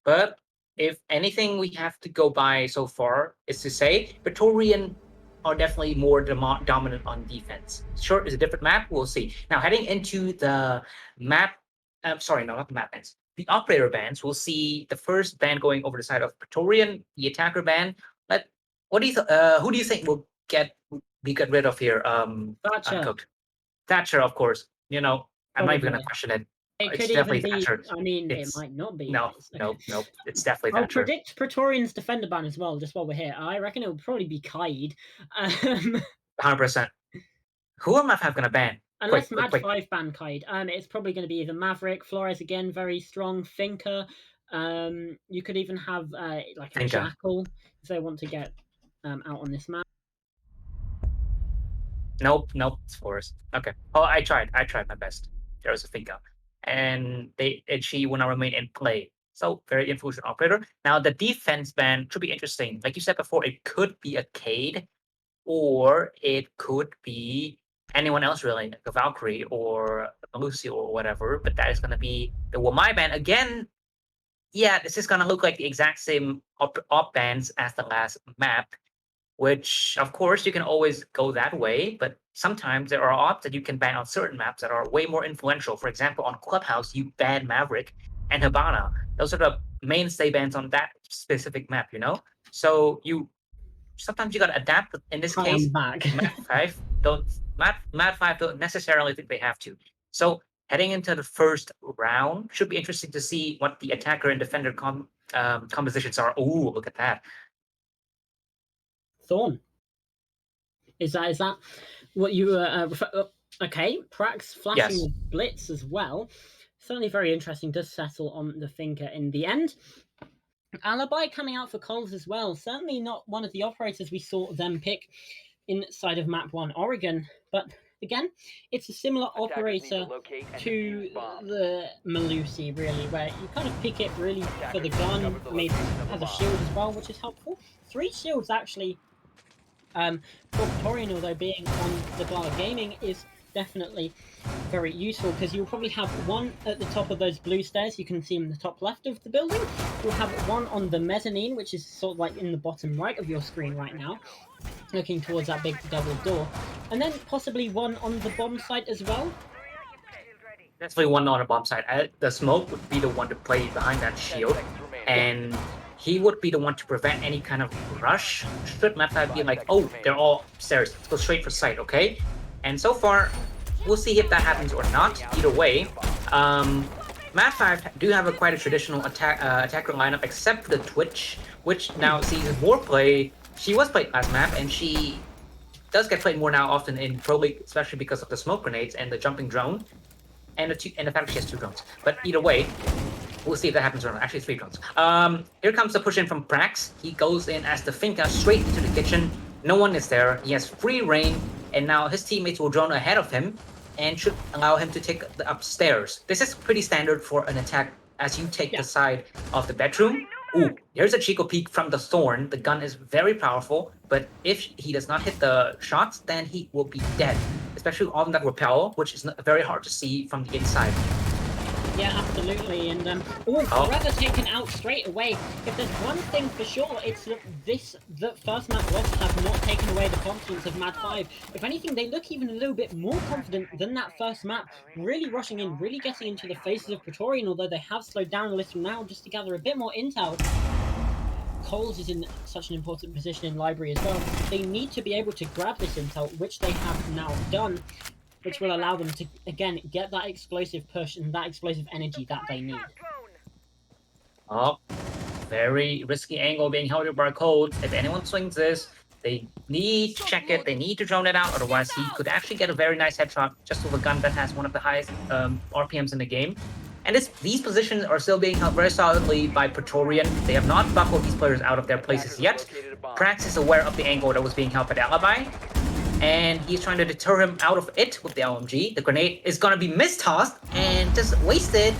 But if anything we have to go by so far is to say Pretorian are definitely more dominant on defense. Sure, it's a different map. We'll see. Now, heading into the map, sorry, no, not the map bands. The operator bands, we'll see the first band going over the side of Pretorian, the attacker band. Who do you think will be got rid of here? Thatcher. Uncooked. Thatcher, of course. You know, I'm not even Probably. gonna question it. It It's could even definitely be. Thatcher. I mean, It's- it might not be. No, but it's- no. It's definitely I'll Thatcher. predict Praetorian's defender ban as well, just while we're here. I reckon it will probably be Kaid. 100%. Who am I going to ban? Unless Quick. MaD5 ban Kaid. It's probably going to be either Maverick, Flores again, very strong, Finker. You could even have like a Finker. Jackal if they want to get out on this map. Nope, it's Forest. Okay. Oh, I tried my best. There was a Finka. And she will not remain in play. So very influential operator. Now the defense ban should be interesting. Like you said before, it could be a Cade, or it could be anyone else really, like a Valkyrie or a Lucio or whatever. But that is gonna be the Wamai ban again. Yeah, this is gonna look like the exact same op bans as the last map. Which, of course, you can always go that way, but sometimes there are ops that you can ban on certain maps that are way more influential. For example, on Clubhouse, you ban Maverick and Habana. Those are the mainstay bans on that specific map, you know? So sometimes you gotta adapt. In this case, back. MaD5 don't necessarily think they have to. So heading into the first round, should be interesting to see what the attacker and defender compositions are. Oh, look at that. Thorn. Is that what you okay, Prax flashing Yes. with Blitz as well. Certainly very interesting to settle on the Finker in the end. Alibi coming out for Coles as well. Certainly not one of the operators we saw them pick inside of map 1 Oregon, but again, it's a similar operator to the Malusi, really, where you kind of pick it really for the gun, maybe has a shield as well, which is helpful. 3 shields actually for Pretorian, although being on the bar gaming, is definitely very useful because you'll probably have one at the top of those blue stairs. You can see them in the top left of the building. You'll have one on the mezzanine, which is sort of like in the bottom right of your screen right now, looking towards that big double door, and then possibly one on the bomb site as well. Definitely one on the bomb side. The smoke would be the one to play behind that shield, and he would be the one to prevent any kind of rush. Should MaD5 be like, oh, they're all upstairs, let's go straight for site, okay? And so far, we'll see if that happens or not. Either way, MaD5 do have quite a traditional attacker lineup, except for the Twitch, which now sees more play. She was played last map, and she does get played more now often in Pro League, especially because of the smoke grenades and the jumping drone, and the fact that she has 2 drones. But either way, we'll see if that happens or not. Actually, 3 drones. Here comes the push in from Prax. He goes in as the Finka straight into the kitchen. No one is there. He has free reign, and now his teammates will drone ahead of him and should allow him to take the upstairs. This is pretty standard for an attack as you take the side of the bedroom. Ooh, here's a Chico peek from the Thorn. The gun is very powerful, but if he does not hit the shots, then he will be dead. Especially on that rappel, which is very hard to see from the inside. Yeah, absolutely. And Forever taken out straight away. If there's one thing for sure, it's that the first map loss have not taken away the confidence of MaD5. If anything, they look even a little bit more confident than that first map, really rushing in, really getting into the faces of Pretorian, although they have slowed down a little now just to gather a bit more intel. Coles is in such an important position in library as well. They need to be able to grab this intel, which they have now done, which will allow them to, again, get that explosive push and that explosive energy that they need. Oh, very risky angle being held by Cold. If anyone swings this, they need to check it, they need to drone it out, otherwise he could actually get a very nice headshot just with a gun that has one of the highest RPMs in the game. And these positions are still being held very solidly by Pretorian. They have not buckled these players out of their places yet. Prax is aware of the angle that was being held by the Alibi, and he's trying to deter him out of it with the LMG. The grenade is going to be mistossed and just wasted.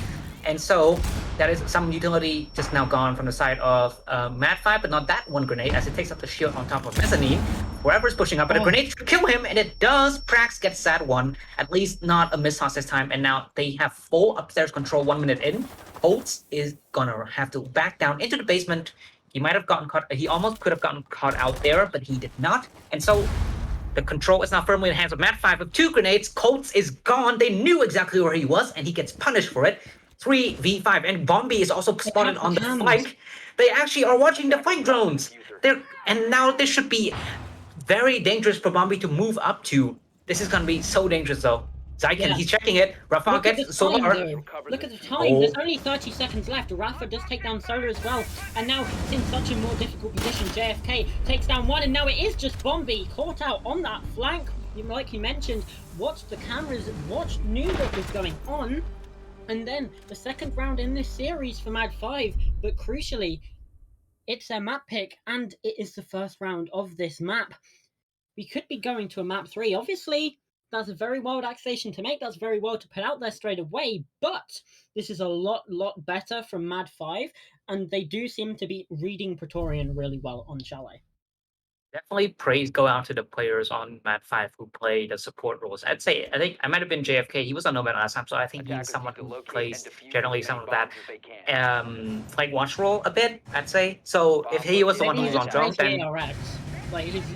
And so that is some utility just now gone from the side of MaD5, but not that one grenade, as it takes up the shield on top of Mezzanine. Whoever's pushing up, but a grenade should kill him, and it does. Prax gets that one, at least not a mistoss this time, and now they have full upstairs control 1 minute in. Holtz is gonna have to back down into the basement. He might have gotten caught, he almost could have gotten caught out there, but he did not. And so the control is now firmly in the hands of MaD5 with 2 grenades. Holtz is gone. They knew exactly where he was, and he gets punished for it. 3v5, and Bombi is also spotted on the flank. They actually are watching the flank drones. And now this should be very dangerous for Bombi to move up to. This is going to be so dangerous, though. Zyken, he's checking it. Rafa gets Solar. Look at the time. There's only 30 seconds left. Rafa does take down Solar as well. And now it's in such a more difficult position. JFK takes down one, and now it is just Bombi caught out on that flank. Like you mentioned, watched the cameras, knew what was going on. And then the second round in this series for MaD5, but crucially, it's their map pick, and it is the first round of this map. We could be going to a map 3. Obviously, that's a very wild accusation to make. That's very wild to put out there straight away, but this is a lot better from MaD5, and they do seem to be reading Pretorian really well on Chalet. Definitely praise go out to the players on MaD5 who play the support roles. I think I might have been JFK. He was on Nomad last time, so I think he's someone who plays generally some of that flank watch role a bit, I'd say. So if he was the one who was on drone, then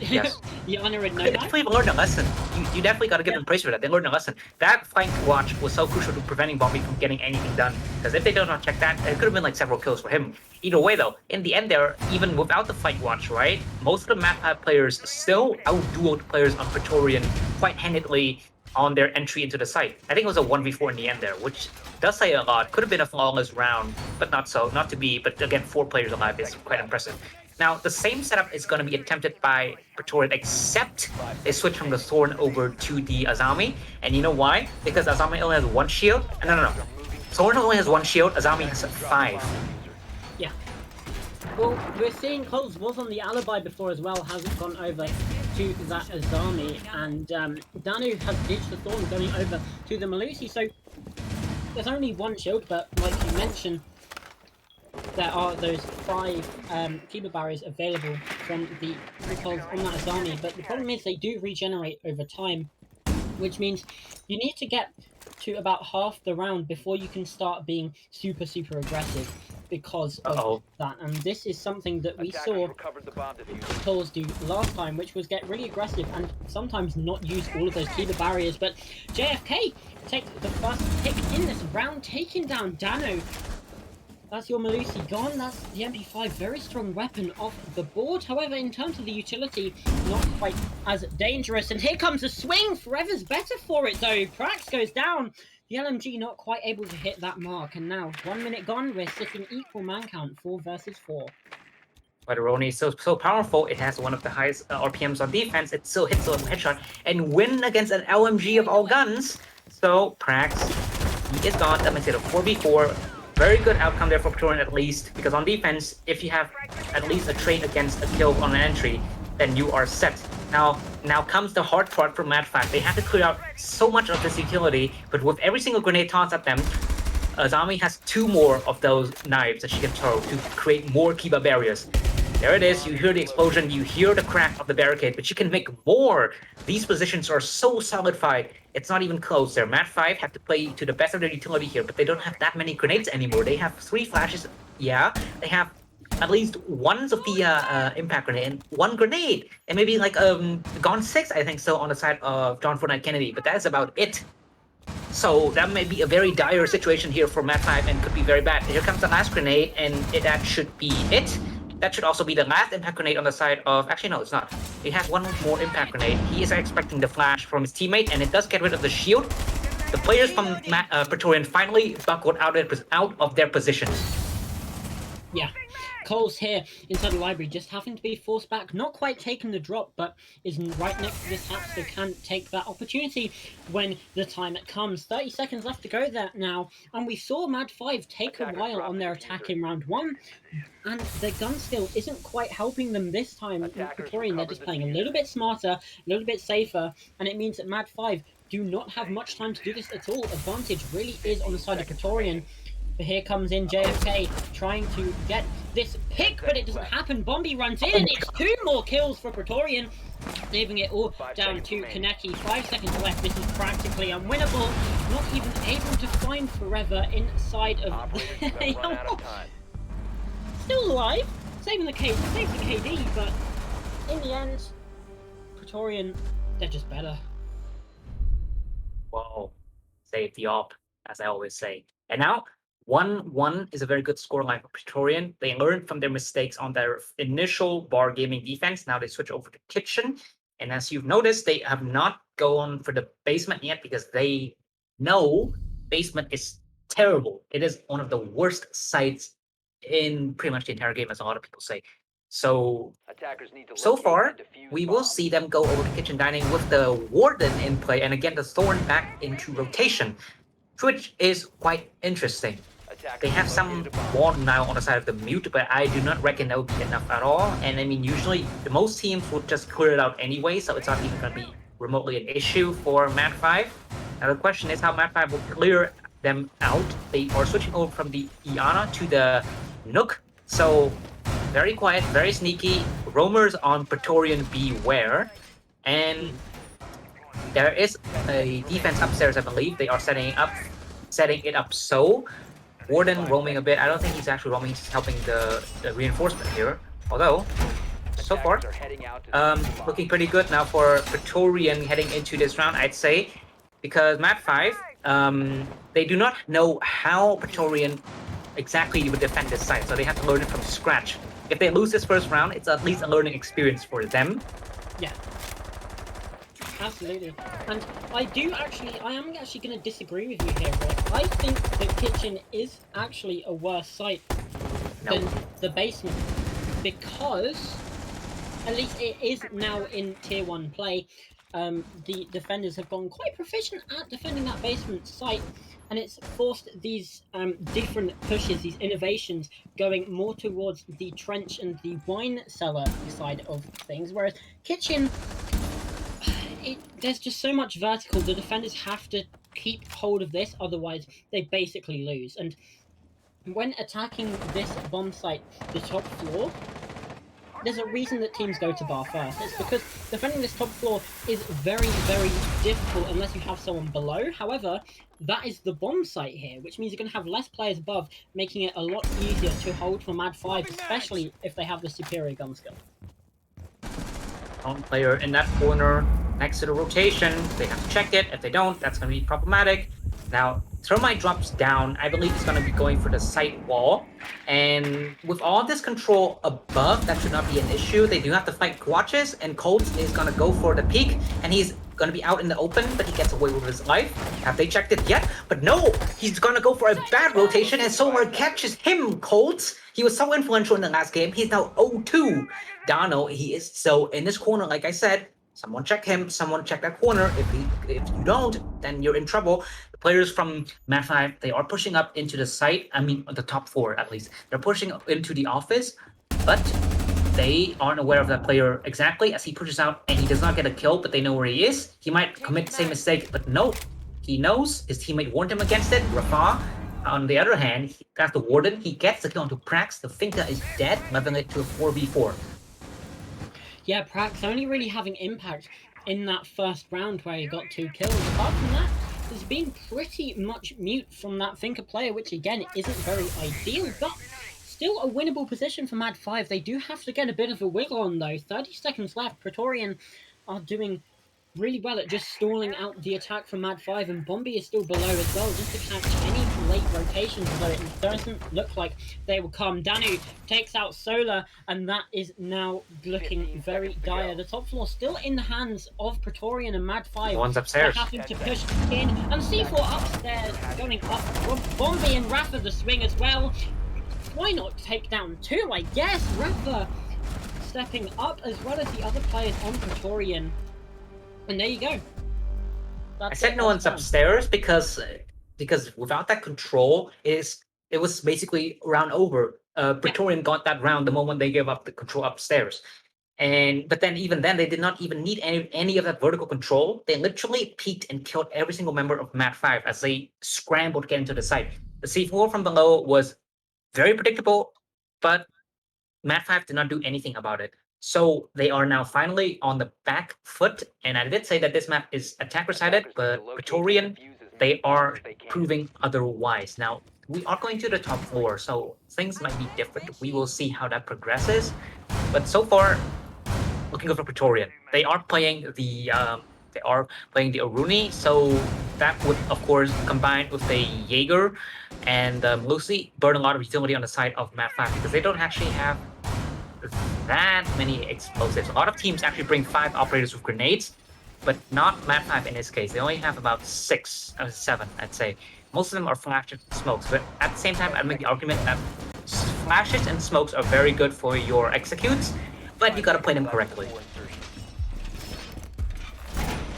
yes. You honor it, They definitely learned a lesson. You definitely got to give them praise for that. They learned a lesson. That flank watch was so crucial to preventing Bombi from getting anything done. Because if they did not check that, it could have been like several kills for him. Either way, though, in the end there, even without the flank watch, right, most of the MaD5 players still outdueled players on Pretorian quite handedly on their entry into the site. I think it was a 1v4 in the end there, which does say a lot. Could have been a flawless round, but not so. Not to be, but again, 4 players alive is quite impressive. Now, the same setup is going to be attempted by Pretorian, except they switch from the Thorn over to the Azami. And you know why? Because Azami only has 1 shield. No. Thorn only has 1 shield, Azami has 5. Yeah. Well, we're seeing Holtz was on the Alibi before as well, hasn't gone over to that Azami. And Danu has ditched the Thorn going over to the Malusi. So there's only 1 shield, but like you mentioned, there are those 5 Kiba barriers available from the recalls on that Azami, but the problem is they do regenerate over time, which means you need to get to about half the round before you can start being super aggressive because of that. And this is something that we saw Tools do last time, which was get really aggressive and sometimes not use all of those Kiba barriers. But JFK takes the first pick in this round, taking down Dano. That's your Malusi gone. That's the MP5, very strong weapon off the board. However, in terms of the utility, not quite as dangerous. And here comes a swing. Forever's better for it, though. Prax goes down. The LMG not quite able to hit that mark. And now, 1 minute gone. We're sitting equal man count, 4 versus 4. But Aroni is so powerful. It has one of the highest RPMs on defense. It still hits a headshot and win against an LMG of all guns. So Prax, he is gone. That makes it a 4v4. Very good outcome there for Pretorian at least, because on defense, if you have at least a trade against a kill on an entry, then you are set. Now comes the hard part for MaD5. They have to clear out so much of this utility, but with every single grenade tossed at them, Azami has 2 more of those knives that she can throw to create more Kiba barriers. There it is, you hear the explosion, you hear the crack of the barricade, but you can make more. These positions are so solidified, it's not even close there. MaD5 have to play to the best of their utility here, but they don't have that many grenades anymore. They have 3 flashes, yeah. They have at least 1 of the impact grenade and 1 grenade. And maybe like Gone 6, I think, still on the side of John Fortnite Kennedy, but that is about it. So that may be a very dire situation here for MaD5 and could be very bad. Here comes the last grenade, and that should be it. That should also be the last impact grenade on the side of... Actually, no, it's not. It has 1 more impact grenade. He is expecting the flash from his teammate, and it does get rid of the shield. The players from Pretorian finally buckled out of their positions. Yeah. Cole's here inside the library, just having to be forced back, not quite taking the drop, but is right next to this hatch, so can take that opportunity when the time comes. 30 seconds left to go there now, and we saw MaD5 take a while on their attack in round 1, and their gun skill isn't quite helping them this time. Pretorian, they're just playing a little bit smarter, a little bit safer, and it means that MaD5 do not have much time to do this at all. Advantage really is on the side of Pretorian. But here comes in JFK, trying to get this pick, but it doesn't happen. Bombi runs in, and it's 2 more kills for Pretorian, leaving it all down to Kaneki. 5 seconds left. This is practically unwinnable. Not even able to find Forever inside of still alive, saving the KD, but in the end, Pretorian, they're just better. Whoa, save the op, as I always say. And now 1-1 is a very good scoreline for Pretorian. They learned from their mistakes on their initial bar gaming defense. Now they switch over to kitchen. And as you've noticed, they have not gone for the basement yet because they know basement is terrible. It is one of the worst sites in pretty much the entire game, as a lot of people say. So far, we will see them go over to kitchen dining with the Warden in play, and again, the Thorn back into rotation, which is quite interesting. They have some Warden now on the side of the Mute, but I do not reckon that would be enough at all. And I mean, usually, most teams would just clear it out anyway, so it's not even going to be remotely an issue for MaD5. Now, the question is how MaD5 will clear them out. They are switching over from the Iana to the Nook, so very quiet, very sneaky. Roamers on Pretorian, beware. And there is a defense upstairs, I believe. They are setting it up so. Warden roaming a bit. I don't think he's actually roaming, he's just helping the reinforcement here. Although, so far, looking pretty good now for Pretorian heading into this round, I'd say. Because MaD5, they do not know how Pretorian exactly would defend this site, so they have to learn it from scratch. If they lose this first round, it's at least a learning experience for them. Yeah. Absolutely. And I am actually going to disagree with you here, Rick. I think the kitchen is actually a worse site than the basement, because at least it is now in tier 1 play. The defenders have gone quite proficient at defending that basement site, and it's forced these different pushes, these innovations, going more towards the trench and the wine cellar side of things, whereas kitchen, there's just so much vertical. The defenders have to keep hold of this, otherwise they basically lose. And when attacking this bomb site, the top floor, there's a reason that teams go to bar first. It's because defending this top floor is very, very difficult unless you have someone below. However, that is the bomb site here, which means you're going to have less players above, making it a lot easier to hold for MaD5, especially if they have the superior gun skill. One player in that corner next to the rotation. They have to check it. If they don't, that's going to be problematic. Now, Thermite drops down. I believe he's going to be going for the site wall. And with all this control above, that should not be an issue. They do have to fight Guaches, and Colts is going to go for the peak. And he's going to be out in the open, but he gets away with his life. Have they checked it yet? But no! He's going to go for a bad rotation, and Solar catches him, Colts. He was so influential in the last game. He's now 0-2. Dano, he is so in this corner, like I said. Someone check him, someone check that corner. If you don't, then you're in trouble. The players from MaD5, they are pushing up into the site. I mean, the top 4 at least. They're pushing into the office, but they aren't aware of that player exactly as he pushes out and he does not get a kill, but they know where he is. He might commit the same mistake, but no, he knows. His teammate warned him against it. Rafa, on the other hand, that's the Warden. He gets the kill onto Prax. The Finka is dead, leveling it to a 4v4. Yeah, Prax only really having impact in that first round where he got 2 kills. Apart from that, there's been pretty much mute from that Finka player, which again isn't very ideal, but still a winnable position for MaD5. They do have to get a bit of a wiggle on though. 30 seconds left. Pretorian are doing really well at just stalling out the attack from MaD5, and Bombi is still below as well, just to catch any late rotations, although it doesn't look like they will come. Danu takes out Solar, and that is now looking very dire. The top floor still in the hands of Pretorian and MaD5. One's upstairs. They're having to push in, and C4 upstairs, going up. Bombi and Rafa the swing as well. why not take down 2, I guess? Rather stepping up as well as the other players on Pretorian. And there you go. I said no one's upstairs because without that control, it was basically round over. Pretorian got that round the moment they gave up the control upstairs. But then even then, they did not even need any of that vertical control. They literally peeked and killed every single member of MaD5 as they scrambled to get into the site. The C4 from below was very predictable, but MaD5 did not do anything about it. So they are now finally on the back foot. And I did say that this map is attacker-sided, but Pretorian, they are proving otherwise. Now, we are going to the top floor, so things might be different. We will see how that progresses. But so far, looking good for Pretorian. They are playing the Aruni, so that would of course combine with a Jaeger and Lucy burn a lot of utility on the side of MaD5 because they don't actually have that many explosives. A lot of teams actually bring 5 operators with grenades, but not MaD5 in this case. They only have about 6 or 7, I'd say. Most of them are flashes and smokes, but at the same time, I'd make the argument that flashes and smokes are very good for your executes, but you gotta play them correctly.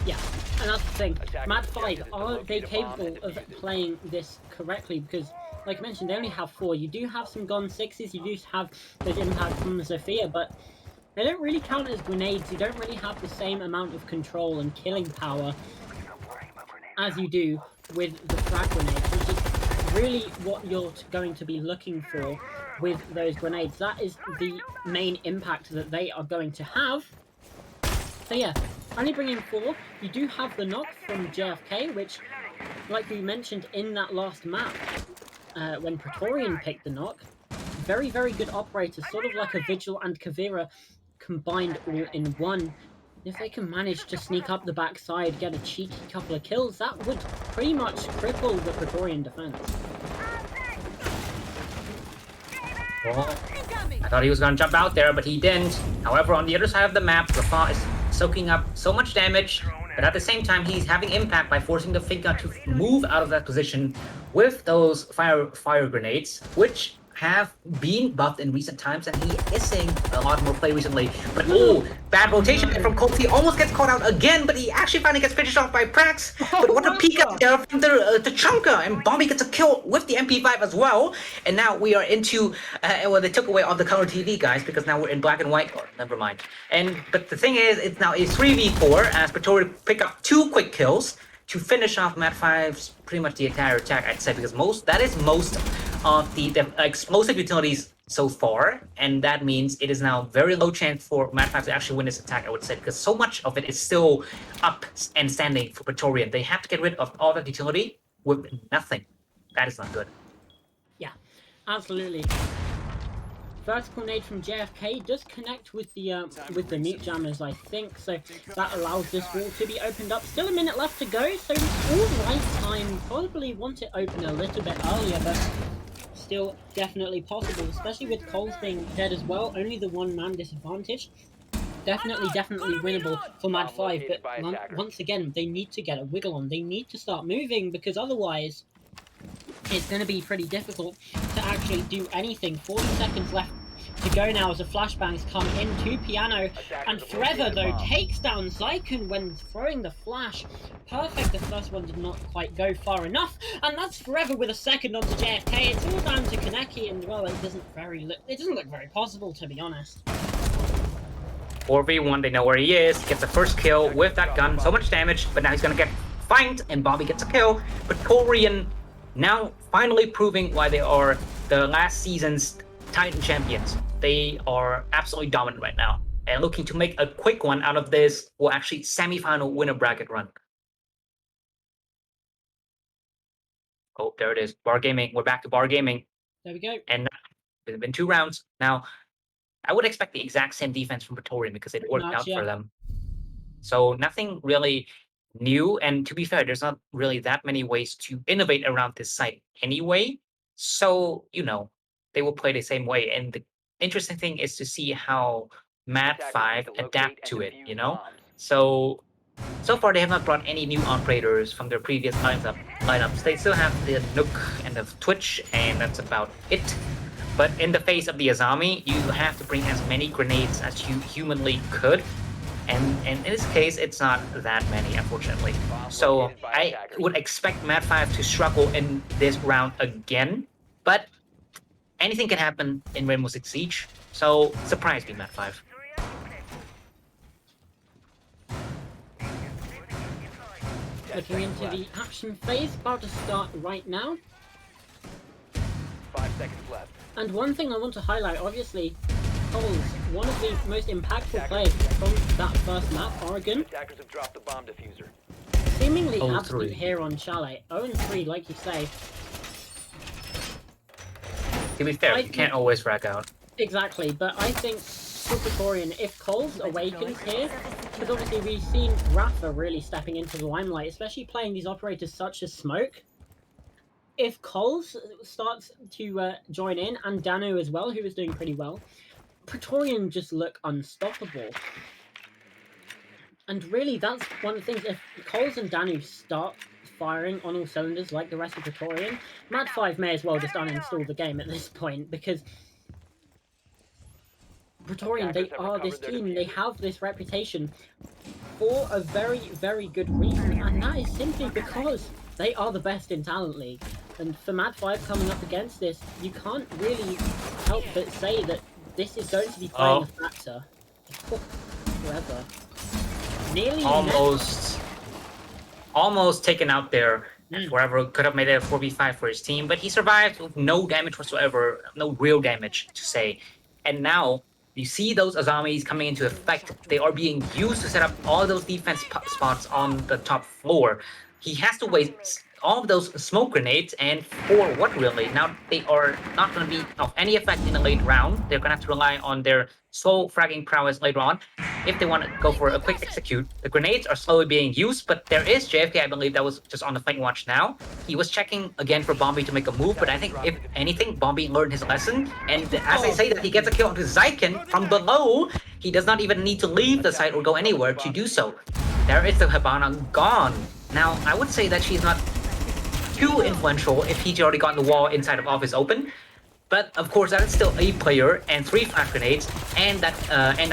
Yeah, and that's the thing. MaD5, are they capable of playing this correctly? Because, like I mentioned, they only have 4. You do have some Gon 6s, you do have those impacts from Zofia, but they don't really count as grenades. You don't really have the same amount of control and killing power as you do with the frag grenades, which is really what you're going to be looking for with those grenades. That is the main impact that they are going to have. So yeah, only bringing 4. You do have the knock from JFK, which, like we mentioned in that last map, when Pretorian picked the knock, very, very good operator, sort of like a Vigil and Kavira combined all in one. If they can manage to sneak up the backside, get a cheeky couple of kills, that would pretty much cripple the Pretorian defense. Well, I thought he was going to jump out there, but he didn't. However, on the other side of the map, Rafa is soaking up so much damage, but at the same time, he's having impact by forcing the Finka to move out of that position with those fire grenades, which have been buffed in recent times, and he is seeing a lot more play recently. But oh, bad rotation from Kofi, almost gets caught out again, but he actually finally gets finished off by Prax. But what a peek up there from the Chunka, and Bobby gets a kill with the MP5 as well. And now we are into, well, they took away all the color TV, guys, because now we're in black and white. Or never mind. But the thing is, it's now a 3v4 as Pretorian pick up 2 quick kills to finish off MaD5's pretty much the entire attack, I'd say, because that is most of the explosive utilities so far, and that means it is now very low chance for MaD5 to actually win this attack, I would say, because so much of it is still up and standing for Pretorian. They have to get rid of all that utility with nothing. That is not good. Yeah, absolutely. Vertical nade from JFK does connect with the mute jammers, I think, so that allows this wall to be opened up. Still a minute left to go, so it's all right time. Probably want it open a little bit earlier, but still definitely possible, especially with Coles being dead as well. Only the 1-man disadvantage. Definitely winnable for MaD5, but once again, they need to get a wiggle on. They need to start moving, because otherwise it's going to be pretty difficult to actually do anything. 40 seconds left to go now as the flashbangs come into Piano, and Forever, though, takes down Zyken when throwing the flash. Perfect, the first one did not quite go far enough, and that's Forever with a second onto JFK. It's all down to Kaneki, and well, it doesn't look very possible, to be honest. 4v1, they know where he is, gets the first kill with that gun, so much damage, but now he's going to get flanked, and Bobby gets a kill. But Pretorian now finally proving why they are the last season's Titan champions. They are absolutely dominant right now, and looking to make a quick one out of this, well, actually semi-final winner bracket run. Oh, there it is. Bar Gaming. We're back to Bar Gaming. There we go. And it's been 2 rounds. Now, I would expect the exact same defense from Pretorian because it worked out for them. So nothing really new, and to be fair, there's not really that many ways to innovate around this site anyway. So, you know, they will play the same way. And the interesting thing is to see how MaD5 adapt to it, you know? So far they have not brought any new operators from their previous lineups. They still have the Nook and the Twitch, and that's about it. But in the face of the Azami, you have to bring as many grenades as you humanly could. And in this case, it's not that many, unfortunately. So I would expect MaD5 to struggle in this round again. But anything can happen in Rainbow Six Siege. So surprise me, MaD5. Looking into the action phase, about to start right now. 5 seconds left. And one thing I want to highlight, obviously, Coles, one of the most impactful players from that first map, Oregon, Attackers have dropped the bomb diffuser. seemingly 0-3. absolute here on Chalet. 0-3, like you say. To be fair, you can't always rack out. Exactly, but I think for Pretorian, if Coles awakens here, because obviously we've seen Rafa really stepping into the limelight, especially playing these operators such as Smoke. If Coles starts to join in, and Danu as well, who is doing pretty well, Pretorian just look unstoppable. And really, that's one of the things. If Coles and Danu start firing on all cylinders like the rest of Pretorian, MaD5 may as well just uninstall the game at this point, because Pretorian, they are this team, they have this reputation for a very, very good reason, and that is simply because they are the best in Talent League. And for MaD5 coming up against this, you can't really help but say that this is going to be playing a factor. Forever. Nearly almost taken out there. Forever could have made it a 4v5 for his team, but he survived with no damage whatsoever, no real damage to say. And now you see those Azamis coming into effect. They are being used to set up all those defense spots on the top floor. He has to waste all of those smoke grenades, and for what really? Now they are not going to be of any effect in the late round. They're going to have to rely on their slow fragging prowess later on if they want to go for a quick execute. The grenades are slowly being used, but there is JFK, I believe, that was just on the flank watch now. He was checking again for Bombi to make a move, but I think if anything, Bombi learned his lesson. And as I say that, he gets a kill onto Zyken from below. He does not even need to leave the site or go anywhere to do so. There is the Hibana gone. Now, I would say that she's not too influential if he's already gotten the wall inside of Office open. But of course, that is still a player and 3 flash grenades and that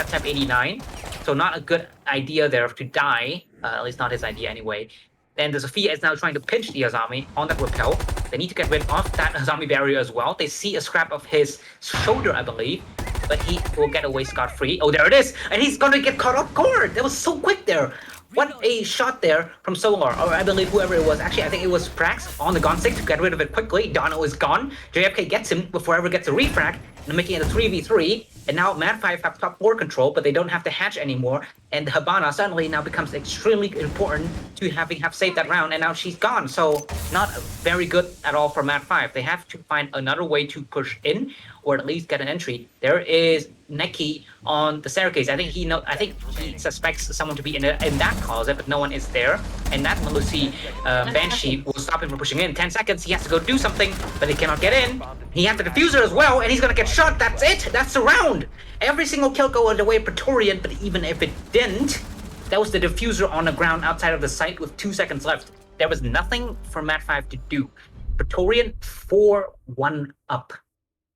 type 89. So not a good idea there to die. At least not his idea anyway. Then the Sophia is now trying to pinch the Azami on that rappel. They need to get rid of that Azami barrier as well. They see a scrap of his shoulder, I believe. But he will get away scot-free. Oh, there it is! And he's gonna get caught off guard! That was so quick there! What a shot there from Solar, or I believe whoever it was. Actually, I think it was Prax on the Gonstick to get rid of it quickly. Dono is gone. JFK gets him before ever gets a refrag, and making it a 3v3. And now MaD5 have top floor control, but they don't have to hatch anymore. And Hibana suddenly now becomes extremely important to have saved that round, and now she's gone. So not very good at all for MaD5. They have to find another way to push in, or at least get an entry. There is Neki on the staircase. I think he suspects someone to be in that closet, but no one is there. And that Melusi Banshee will stop him from pushing in. 10 seconds, he has to go do something, but he cannot get in. He has the diffuser as well, and he's gonna get shot. That's it. That's the round. Every single kill go the way of Pretorian, but even if it didn't, that was the diffuser on the ground outside of the site with 2 seconds left. There was nothing for MaD5 to do. Pretorian 4-1 up.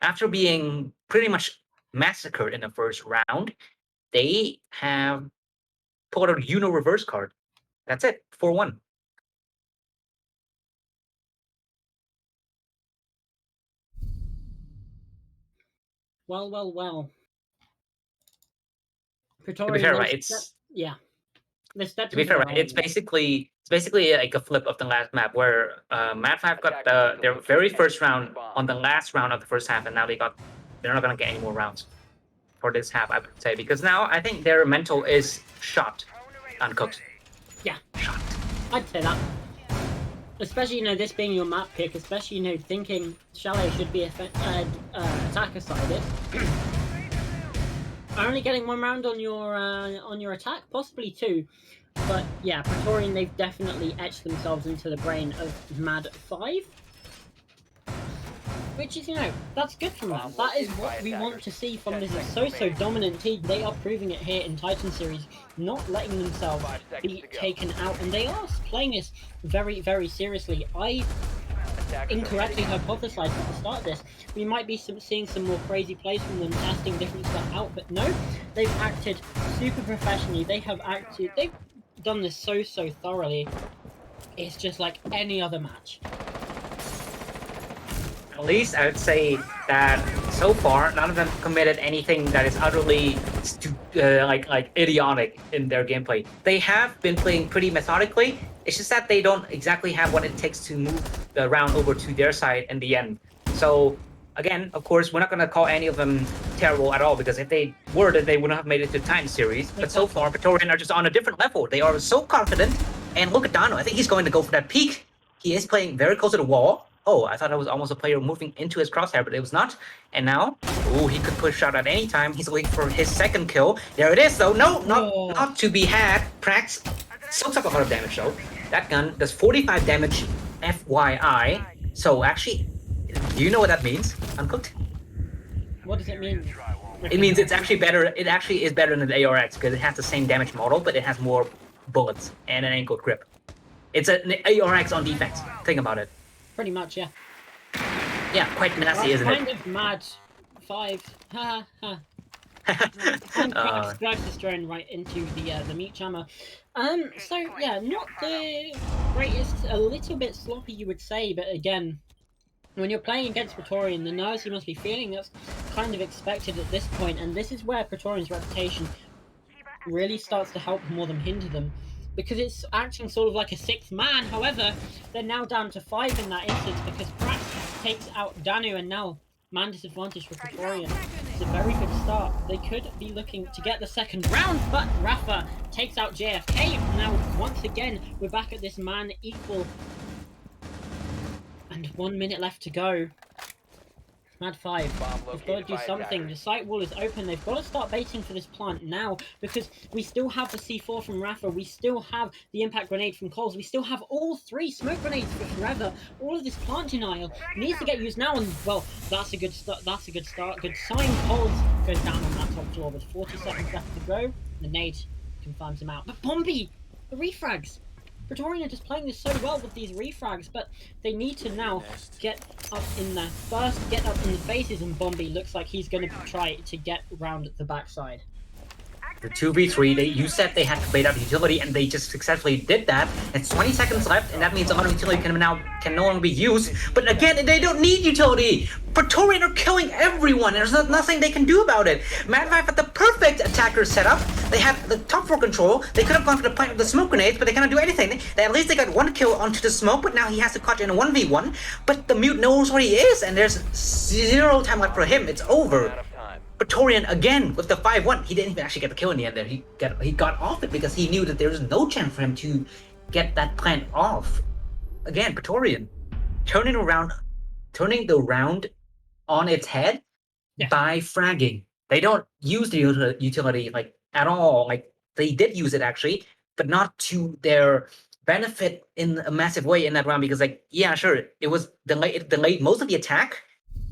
After being pretty much massacred in the first round, they have pulled out a Uno reverse card. That's it, 4-1. Well. Pretorian, To be fair, right, to be fair, right, it's basically like a flip of the last map where MaD5 got their very first round on the last round of the first half, and now they're not gonna get any more rounds for this half, I would say, because now I think their mental is shot, uncooked. Yeah, shot. I'd say that. Especially, this being your map pick, especially, thinking Chalet should be attacker-sided. Only getting 1 round on your attack, possibly 2. But yeah, Pretorian, they've definitely etched themselves into the brain of MaD5. Which is, that's good from them. That is what we want to see from this so dominant team. They are proving it here in Titan Series, not letting themselves be taken out, and they are playing this very, very seriously. I incorrectly hypothesized at the start of this. We might be seeing some more crazy plays from them, testing different stuff out, but no, they've acted super professionally. They've done this so thoroughly. It's just like any other match. At least I would say that so far, none of them committed anything that is utterly like idiotic in their gameplay. They have been playing pretty methodically. It's just that they don't exactly have what it takes to move the round over to their side in the end. So again, of course, we're not going to call any of them terrible at all, because if they were, then they wouldn't have made it to time series. But so far, Pretorian are just on a different level. They are so confident. And look at Dano. I think he's going to go for that peak. He is playing very close to the wall. Oh, I thought it was almost a player moving into his crosshair, but it was not. And now, oh, he could push out at any time. He's looking for his second kill. There it is, though. No, not to be had. Prax soaks up a lot of damage, though. That gun does 45 damage, FYI. So actually, do you know what that means, Uncooked? What does it mean? It means it's actually better. It actually is better than the ARX, because it has the same damage model, but it has more bullets and an angled grip. It's an ARX on defense. Think about it. Pretty much, yeah. Yeah, quite nasty, isn't it? Kind of MaD5. Ha ha. And Prax is thrown right into the meat jammer. So yeah, not the greatest. A little bit sloppy, you would say, but again, when you're playing against Pretorian, the nerves you must be feeling, that's kind of expected at this point, and this is where Pretorian's reputation really starts to help more than hinder them, because it's acting sort of like a sixth man. However, they're now down to 5 in that instance, because Prax takes out Danu, and now man disadvantage for Pretorian. It's a very good start. They could be looking to get the second round, but Rafa takes out JFK. Now, once again, we're back at this man equal. And 1 minute left to go. MaD5, they've got to do something. The site wall is open. They've got to start baiting for this plant now, because we still have the C4 from Rafa. We still have the impact grenade from Coles. We still have all 3 smoke grenades for Forever. All of this plant denial needs to get used now, and well, that's a good start. That's a good start. Good sign. Coles goes down on that top floor with 40 seconds left to go. The nade confirms him out. But Bombi, the refrags. Pretorian are just playing this so well with these refrags, but they need to now get up in there. First, get up in the faces, and Bombi looks like he's going to try to get round the backside. The 2v3, you said they had to bait out utility, and they just successfully did that. It's 20 seconds left, and that means a lot of utility can no longer be used. But again, they don't need utility. Pretorian are killing everyone. There's nothing they can do about it. MaD5 had the perfect attacker setup. They had the top 4 control. They could have gone for the point of the smoke grenades, but they cannot do anything. At least they got 1 kill onto the smoke, but now he has to catch in a 1v1. But the mute knows what he is, and there's 0 time left for him. It's over. Pretorian again with the 5-1. He didn't even actually get the kill in the end there. He got off it because he knew that there was no chance for him to get that plant off. Again, Pretorian turning the round on its head by fragging. They don't use the utility like at all. Like they did use it actually, but not to their benefit in a massive way in that round, because like, yeah, sure, it was delayed. It delayed most of the attack,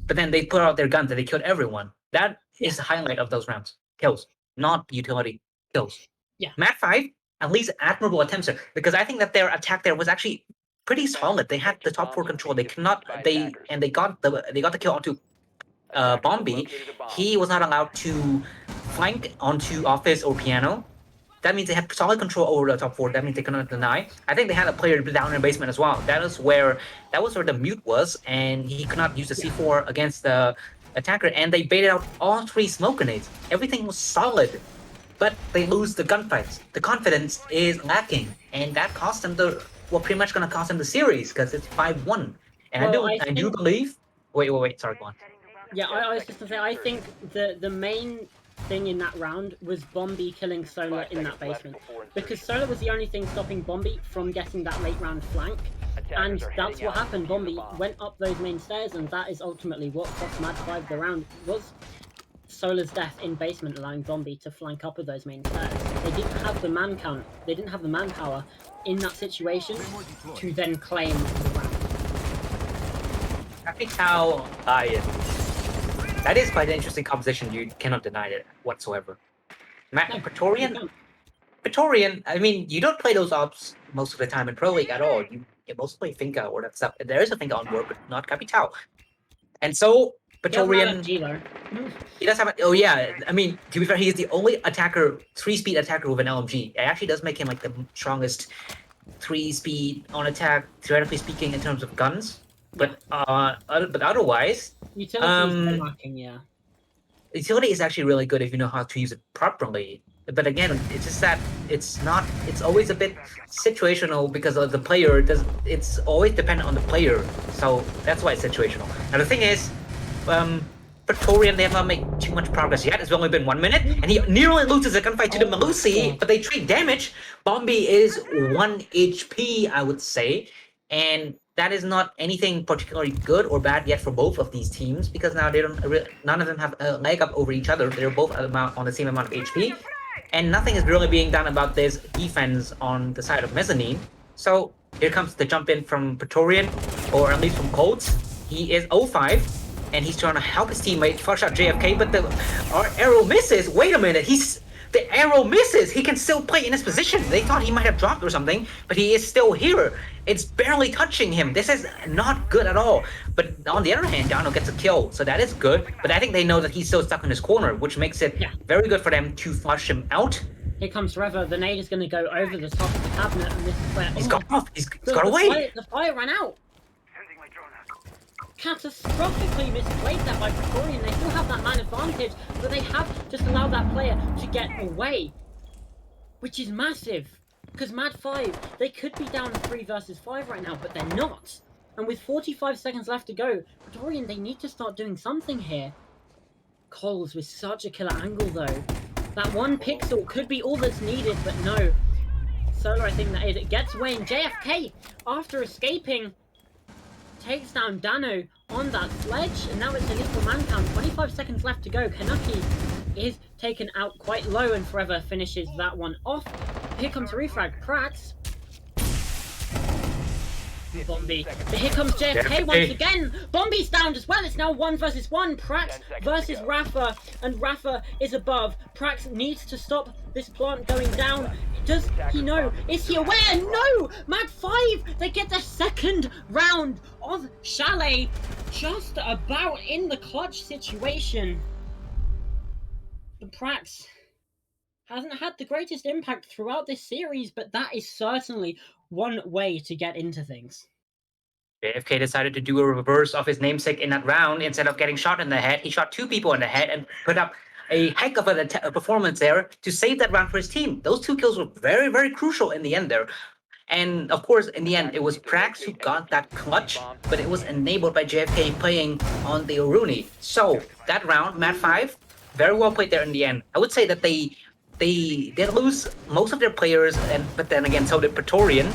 but then they put out their guns and they killed everyone. That is the highlight of those rounds. Kills, not utility kills. Yeah. MaD5, at least admirable attempts there, because I think that their attack there was actually pretty solid. They had the top 4 control. They got the kill onto Bombi. He was not allowed to flank onto Office or Piano. That means they had solid control over the top 4. That means they cannot deny. I think they had a player down in the basement as well. That was where the mute was, and he could not use the C4 against the attacker, and they baited out all 3 smoke grenades. Everything was solid, but they lose the gunfights. The confidence is lacking, and that cost them pretty much going to cost them the series, because it's 5-1. And well, I do believe. Wait. Sorry, go on. Yeah, I was just gonna say, I think the main thing in that round was Bombi killing Solar in that basement, because Solar was the only thing stopping Bombi from getting that late round flank. And that's what happened. Bombi went up those main stairs, and that is ultimately what cost MaD5 the round. Was Solar's death in basement, allowing Bombi to flank up with those main stairs. They didn't have the man count. They didn't have the manpower in that situation to then claim the round. I think how that is quite an interesting composition. You cannot deny it whatsoever. Pretorian. I mean, you don't play those ops most of the time in Pro League at all. mostly Finca or that stuff. There is a Finca on board, but not Capital. And so He doesn't have Pretorian, FG though. he does have oh yeah, I mean, to be fair, he is the only attacker, 3-speed attacker with an LMG. It actually does make him like the strongest 3-speed on attack, theoretically speaking, in terms of guns. But but otherwise, Utility is lacking, yeah. utility is actually really good if you know how to use it properly. But again, it's just that it's always a bit situational because of the player. It's always dependent on the player. So that's why it's situational. Now the thing is, Pretorian, they have not made too much progress yet. It's only been 1 minute, and he nearly loses a gunfight to the Malusi, but they trade damage. Bombi is 1 HP, I would say, and that is not anything particularly good or bad yet for both of these teams, because now they don't. None of them have a leg up over each other. They're both on the same amount of HP, and nothing is really being done about this defense on the side of Mezzanine. So here comes the jump in from Pretorian, or at least from Colts. He is 0-5. And he's trying to help his teammate flush out JFK, but the arrow misses. Wait a minute, the arrow misses. He can still play in his position. They thought he might have dropped or something, but he is still here. It's barely touching him. This is not good at all. But on the other hand, Dano gets a kill, so that is good. But I think they know that he's still stuck in his corner, which makes it very good for them to flush him out. Here comes Rever. The nade is going to go over the top of the cabinet, and this is where He's got off. He's got away. The fire ran out. Catastrophically misplayed that by Pretorian. They still have that man advantage, but they have just allowed that player to get away, which is massive. Because MaD5, they could be down 3 versus 5 right now, but they're not. And with 45 seconds left to go, Pretorian, they need to start doing something here. Coles with such a killer angle though. That 1 pixel could be all that's needed, but no. Solo, I think that is. It gets away, and JFK, after escaping, takes down Dano on that sledge, and now it's an equal man count. 25 seconds left to go. Kanuki is taken out quite low, and Forever finishes that one off. Here comes Refrag. Prax. Bombi. But here comes JFK once again. Bombi's down as well. It's now 1 versus 1. Prax versus Rafa, and Rafa is above. Prax needs to stop this plant going down. Does he know? Is he aware? No! MaD5, they get the second round of Chalet, just about in the clutch situation. The Prax hasn't had the greatest impact throughout this series, but that is certainly one way to get into things. JFK decided to do a reverse of his namesake in that round. Instead of getting shot in the head, he shot 2 people in the head and put up a heck of a performance there to save that round for his team. Those 2 kills were very, very crucial in the end there. And of course, in the end, it was Prax who got that clutch, but it was enabled by JFK playing on the Aruni. So that round, MaD5, very well played there in the end. I would say that they did lose most of their players, but then again, so did Pretorian.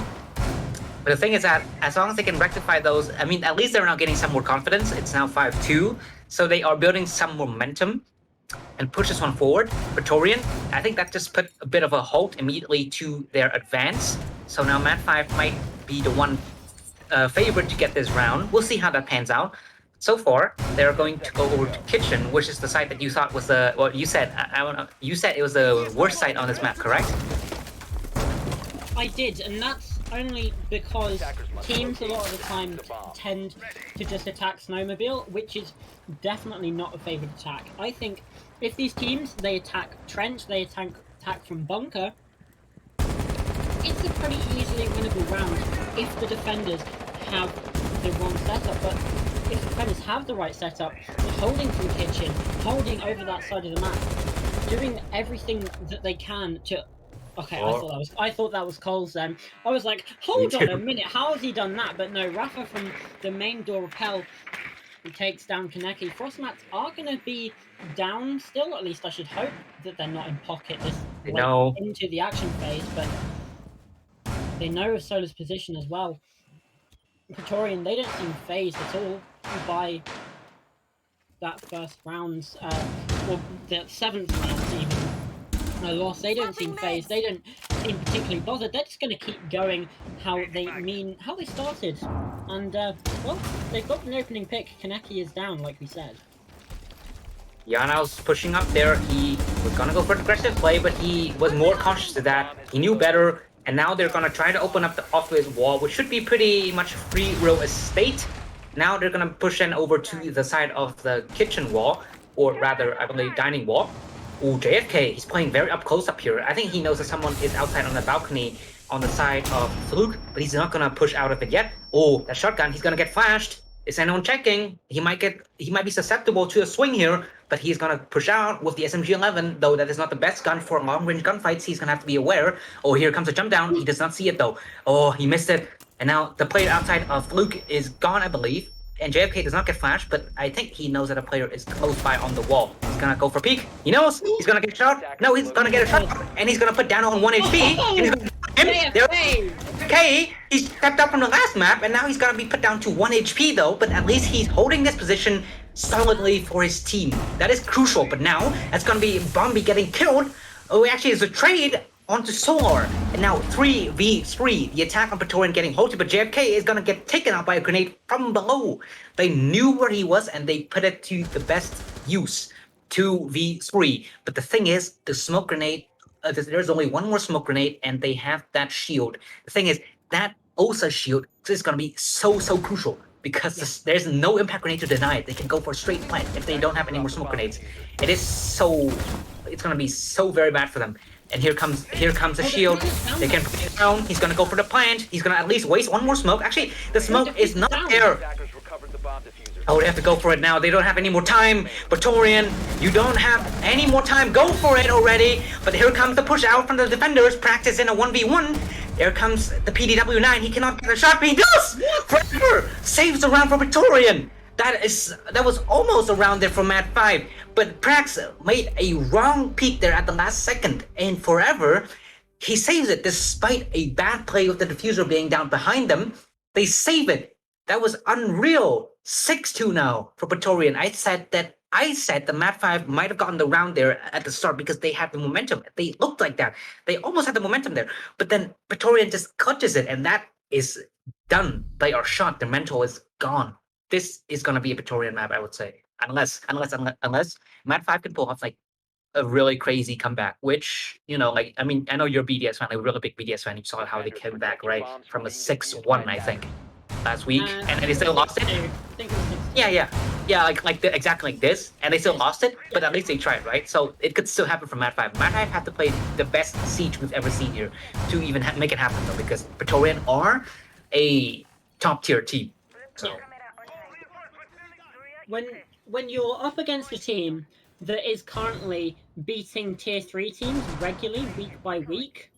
But the thing is that as long as they can rectify those, I mean, at least they're now getting some more confidence. It's now 5-2, so they are building some momentum and push this one forward. Pretorian, I think that just put a bit of a halt immediately to their advance. So now MaD5 might be the one favorite to get this round. We'll see how that pans out. So far, they're going to go over to Kitchen, which is the site that you thought was the, well, you said, you said it was the worst site on this map, correct? I did, and that's only because teams a lot of the time tend to just attack Snowmobile, which is definitely not a favourite attack. I think if these teams, they attack Trench, they attack from Bunker, it's a pretty easily winnable round if the defenders have the wrong setup. But if the defenders have the right setup, they're holding from Kitchen, holding over that side of the map, doing everything that they can to... Okay, I thought that was Coles then. I was like, hold on a minute, how has he done that? But no, Rafa from the main door repel takes down Kaneki. Frostmats are going to be down still, at least I should hope that they're not in pocket this late into the action phase, but they know of Solar's position as well. Praetorian, they don't seem phased at all by that first round's, or the 7th round even. No loss. They don't seem phased. They don't seem particularly bothered. They're just going to keep going how they started. And, well, they've got an opening pick. Kaneki is down, like we said. Yana's pushing up there. He was going to go for an aggressive play, but he was more cautious to that. He knew better. And now they're gonna try to open up the off-base wall, which should be pretty much free real estate. Now they're gonna push in over to the side of the kitchen wall, or rather, I believe, dining wall. Ooh, JFK, he's playing very up close up here. I think he knows that someone is outside on the balcony on the side of Fluke, but he's not gonna push out of it yet. Oh, that shotgun, he's gonna get flashed. Is anyone checking? He might be susceptible to a swing here, but he's gonna push out with the SMG-11, though that is not the best gun for long-range gunfights. He's gonna have to be aware. Oh, here comes a jump down. He does not see it though. Oh, he missed it. And now the player outside of Fluke is gone, I believe. And JFK does not get flashed, but I think he knows that a player is close by on the wall. He's gonna go for peek. He knows he's gonna get shot. No, he's gonna get a shot, and he's gonna put down on 1 HP. And he's gonna Okay, he stepped up from the last map, and now he's gonna be put down to 1 HP though, but at least he's holding this position solidly for his team. That is crucial, but now it's gonna be Bombi getting killed. Oh, actually, it's a trade onto Solar, and now 3v3. The attack on Pretorian getting halted, but JFK is gonna get taken out by a grenade from below. They knew where he was, and they put it to the best use. 2v3. But the thing is, the smoke grenade, there's only one more smoke grenade, and they have that shield. The thing is, that OSA shield is gonna be so crucial, because there's no impact grenade to deny it. They can go for a straight plant if they don't have any more smoke grenades. It's gonna be so very bad for them. And here comes the shield. They can put it down. He's gonna go for the plant. He's gonna at least waste one more smoke. Actually, the smoke is not there. Oh, they have to go for it now. They don't have any more time. Pretorian, you don't have any more time. Go for it already. But here comes the push out from the defenders. Practice in a 1v1. There comes the PDW9. He cannot get a shot, but he does! Forever! Saves the round for Pretorian. That was almost around there for MaD5, but Prax made a wrong peek there at the last second, and Forever, he saves it despite a bad play with the diffuser being down behind them. They save it. That was unreal. 6-2 now for Pretorian. I said the MaD5 might have gotten the round there at the start because they had the momentum. They looked like that. They almost had the momentum there, but then Pretorian just clutches it, and that is done. They are shot. Their mental is gone. This is gonna be a Pretorian map, I would say, unless MaD5 can pull off like a really crazy comeback. Which, you know, like, I mean, I know you're a BDS fan, like a really big BDS fan. You saw how they came back, right, from a 6-1, I think, last week, and then they still lost it. Yeah, exactly like this, and they still lost it, but at least they tried, right? So it could still happen for MaD5. MaD5 had to play the best siege we've ever seen here to even make it happen, though, because Pretorian are a top tier team. So. When you're up against a team that is currently beating tier 3 teams regularly, week by week,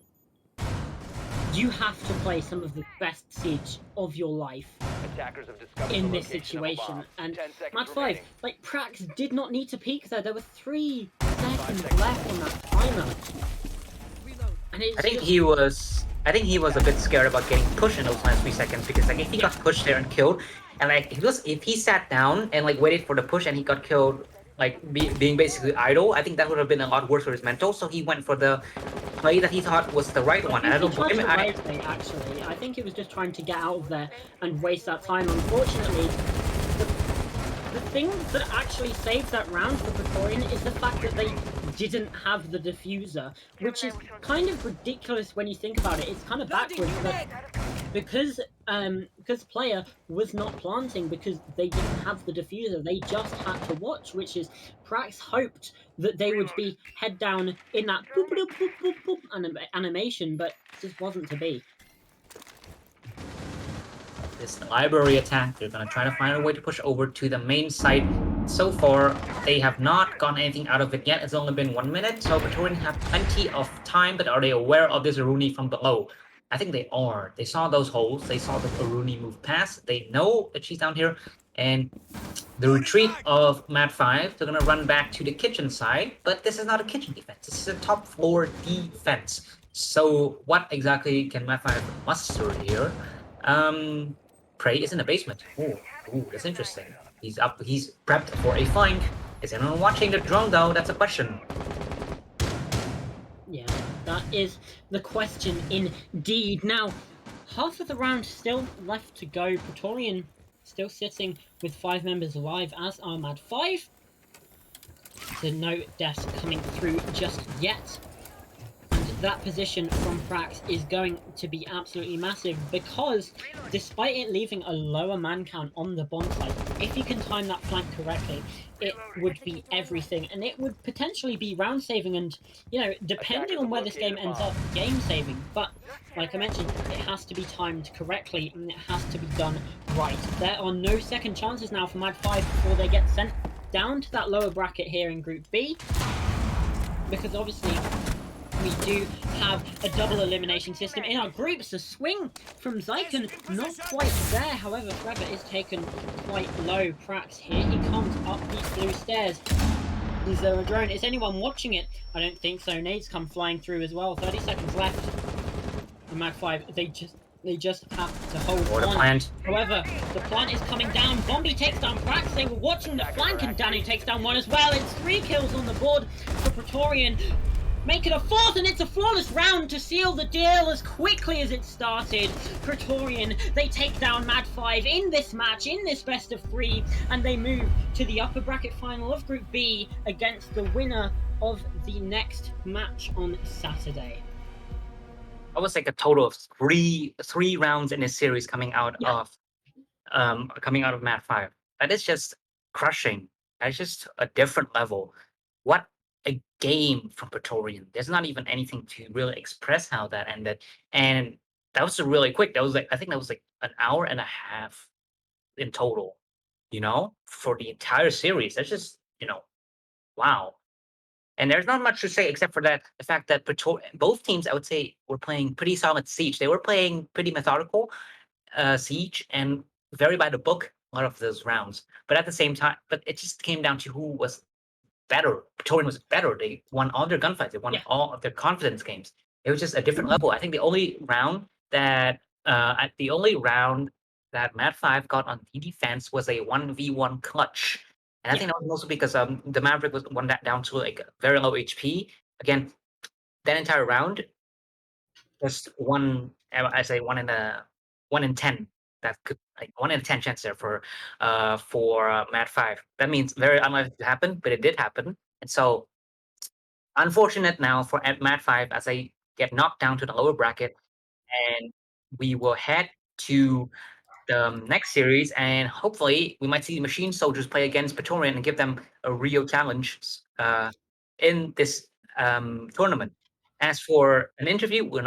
you have to play some of the best siege of your life in this situation. And MaD5, like, Prax did not need to peek there. There were 3 seconds left on that timer. And I think he was a bit scared about getting pushed in those last 3 seconds, because like if he got pushed there and killed, and like if he sat down and like waited for the push and he got killed, like being basically idle, I think that would have been a lot worse for his mental. So he went for the play that he thought was the right one. And I don't blame him. Actually, I think he was just trying to get out of there and waste that time. Unfortunately, the thing that actually saved that round for Pretorian is the fact that they didn't have the diffuser, which is kind of ridiculous when you think about it. It's kind of backwards, but because player was not planting because they didn't have the diffuser, they just had to watch, which is Prax hoped that they would be head down in that boop, boop, boop, boop, boop animation, but it just wasn't to be. This library attack, they're gonna try to find a way to push over to the main site. So far, they have not gotten anything out of it yet. It's only been 1 minute, so Pretorian have plenty of time, but are they aware of this Aruni from below? I think they are. They saw those holes. They saw the Aruni move past. They know that she's down here. And the retreat of MaD5, they're going to run back to the kitchen side. But this is not a kitchen defense. This is a top floor defense. So what exactly can MaD5 muster here? Prey is in the basement. Ooh, that's interesting. He's up. He's prepped for a flank. Is anyone watching the drone, though? That's a question. Yeah, that is the question indeed. Now, half of the round still left to go. Pretorian still sitting with 5 members alive, as are MaD5. So no deaths coming through just yet. And that position from Prax is going to be absolutely massive, because despite it leaving a lower man count on the bomb site, if you can time that flank correctly, it would be everything, and it would potentially be round saving, and depending on where this game ends up, game saving. But like I mentioned, it has to be timed correctly and it has to be done right. There are no second chances now for MaD5 before they get sent down to that lower bracket here in Group B, because obviously we do have a double elimination system in our groups. The swing from Zyken not quite there. However, Trevor is taken quite low. Prax, here he comes up these blue stairs. Is there a drone? Is anyone watching it? I don't think so. Nades come flying through as well. 30 seconds left. And MaD5, they just have to hold on. However, the plant is coming down. Bombi takes down Prax. They were watching the flank, and Danny takes down one as well. It's 3 kills on the board for Pretorian. Make it a 4th, and it's a flawless round to seal the deal as quickly as it started. Pretorian, they take down MaD5 in this match, in this best of 3, and they move to the upper bracket final of Group B against the winner of the next match on Saturday. That was like a total of three rounds in a series coming out of MaD5. That is just crushing. That's just a different level. What a game from Pretorian. There's not even anything to really express how that ended. And that was really quick. That was I think that was like an hour and a half in total, for the entire series. That's just, wow. And there's not much to say except for the fact that both teams, I would say, were playing pretty solid Siege. They were playing pretty methodical Siege and very by the book a lot of those rounds. But at the same time, it just came down to who was better. Pretorian was better. They won all their gunfights. They won all of their confidence games. It was just a different level. I think the only round that MaD5 got on the defense was a 1v1 clutch. And I think that was mostly because the Maverick was one that down to like very low HP. Again, that entire round, just one. I say 1 in 10. That could like 1 in 10 chance there for MaD5. That means very unlikely to happen, but it did happen. And so, unfortunate now for MaD5 as they get knocked down to the lower bracket, and we will head to the next series, and hopefully we might see the Machine Soldiers play against Pretorian and give them a real challenge in this tournament. As for an interview, we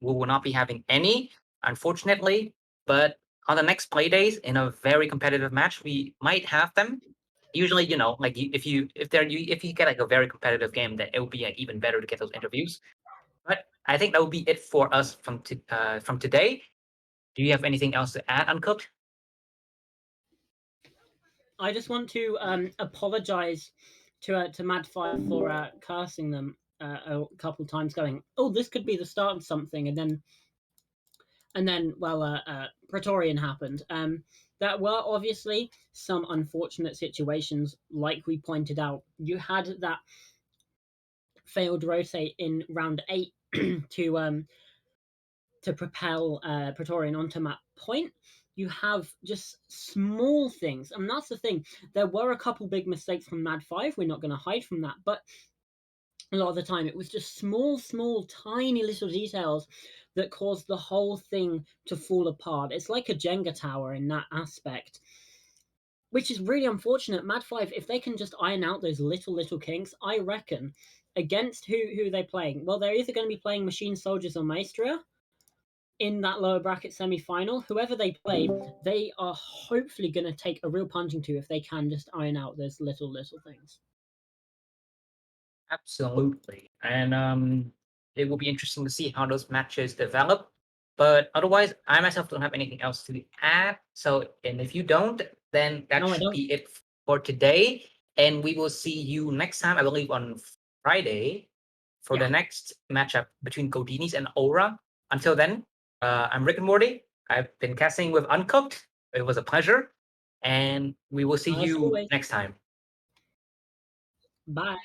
will not be having any, unfortunately. But on the next play days in a very competitive match, we might have them. Usually, like if you get like a very competitive game, then it would be even better to get those interviews. But I think that would be it for us from today. Do you have anything else to add, Uncooked? I just want to apologize to MaD5 for casting them a couple times, going, "Oh, this could be the start of something," and then Pretorian happened. There were obviously some unfortunate situations, like we pointed out. You had that failed rotate in round 8 to propel Pretorian onto map point. You have just small things, and that's the thing. There were a couple big mistakes from MaD5. We're not going to hide from that, but a lot of the time it was just small, tiny little details that caused the whole thing to fall apart. It's like a Jenga tower in that aspect, which is really unfortunate. MaD5, if they can just iron out those little kinks, I reckon, against who they're playing. Well, they're either going to be playing Machine Soldiers or Maestria in that lower bracket semi-final. Whoever they play, they are hopefully going to take a real punching to if they can just iron out those little things. Absolutely. And it will be interesting to see how those matches develop. But otherwise, I myself don't have anything else to add. And if you don't, then that should be it for today. And we will see you next time, I believe, on Friday for the next matchup between Godinis and Aura. Until then, I'm Rick and Morty. I've been casting with Uncooked. It was a pleasure. And we will see you next time. Bye.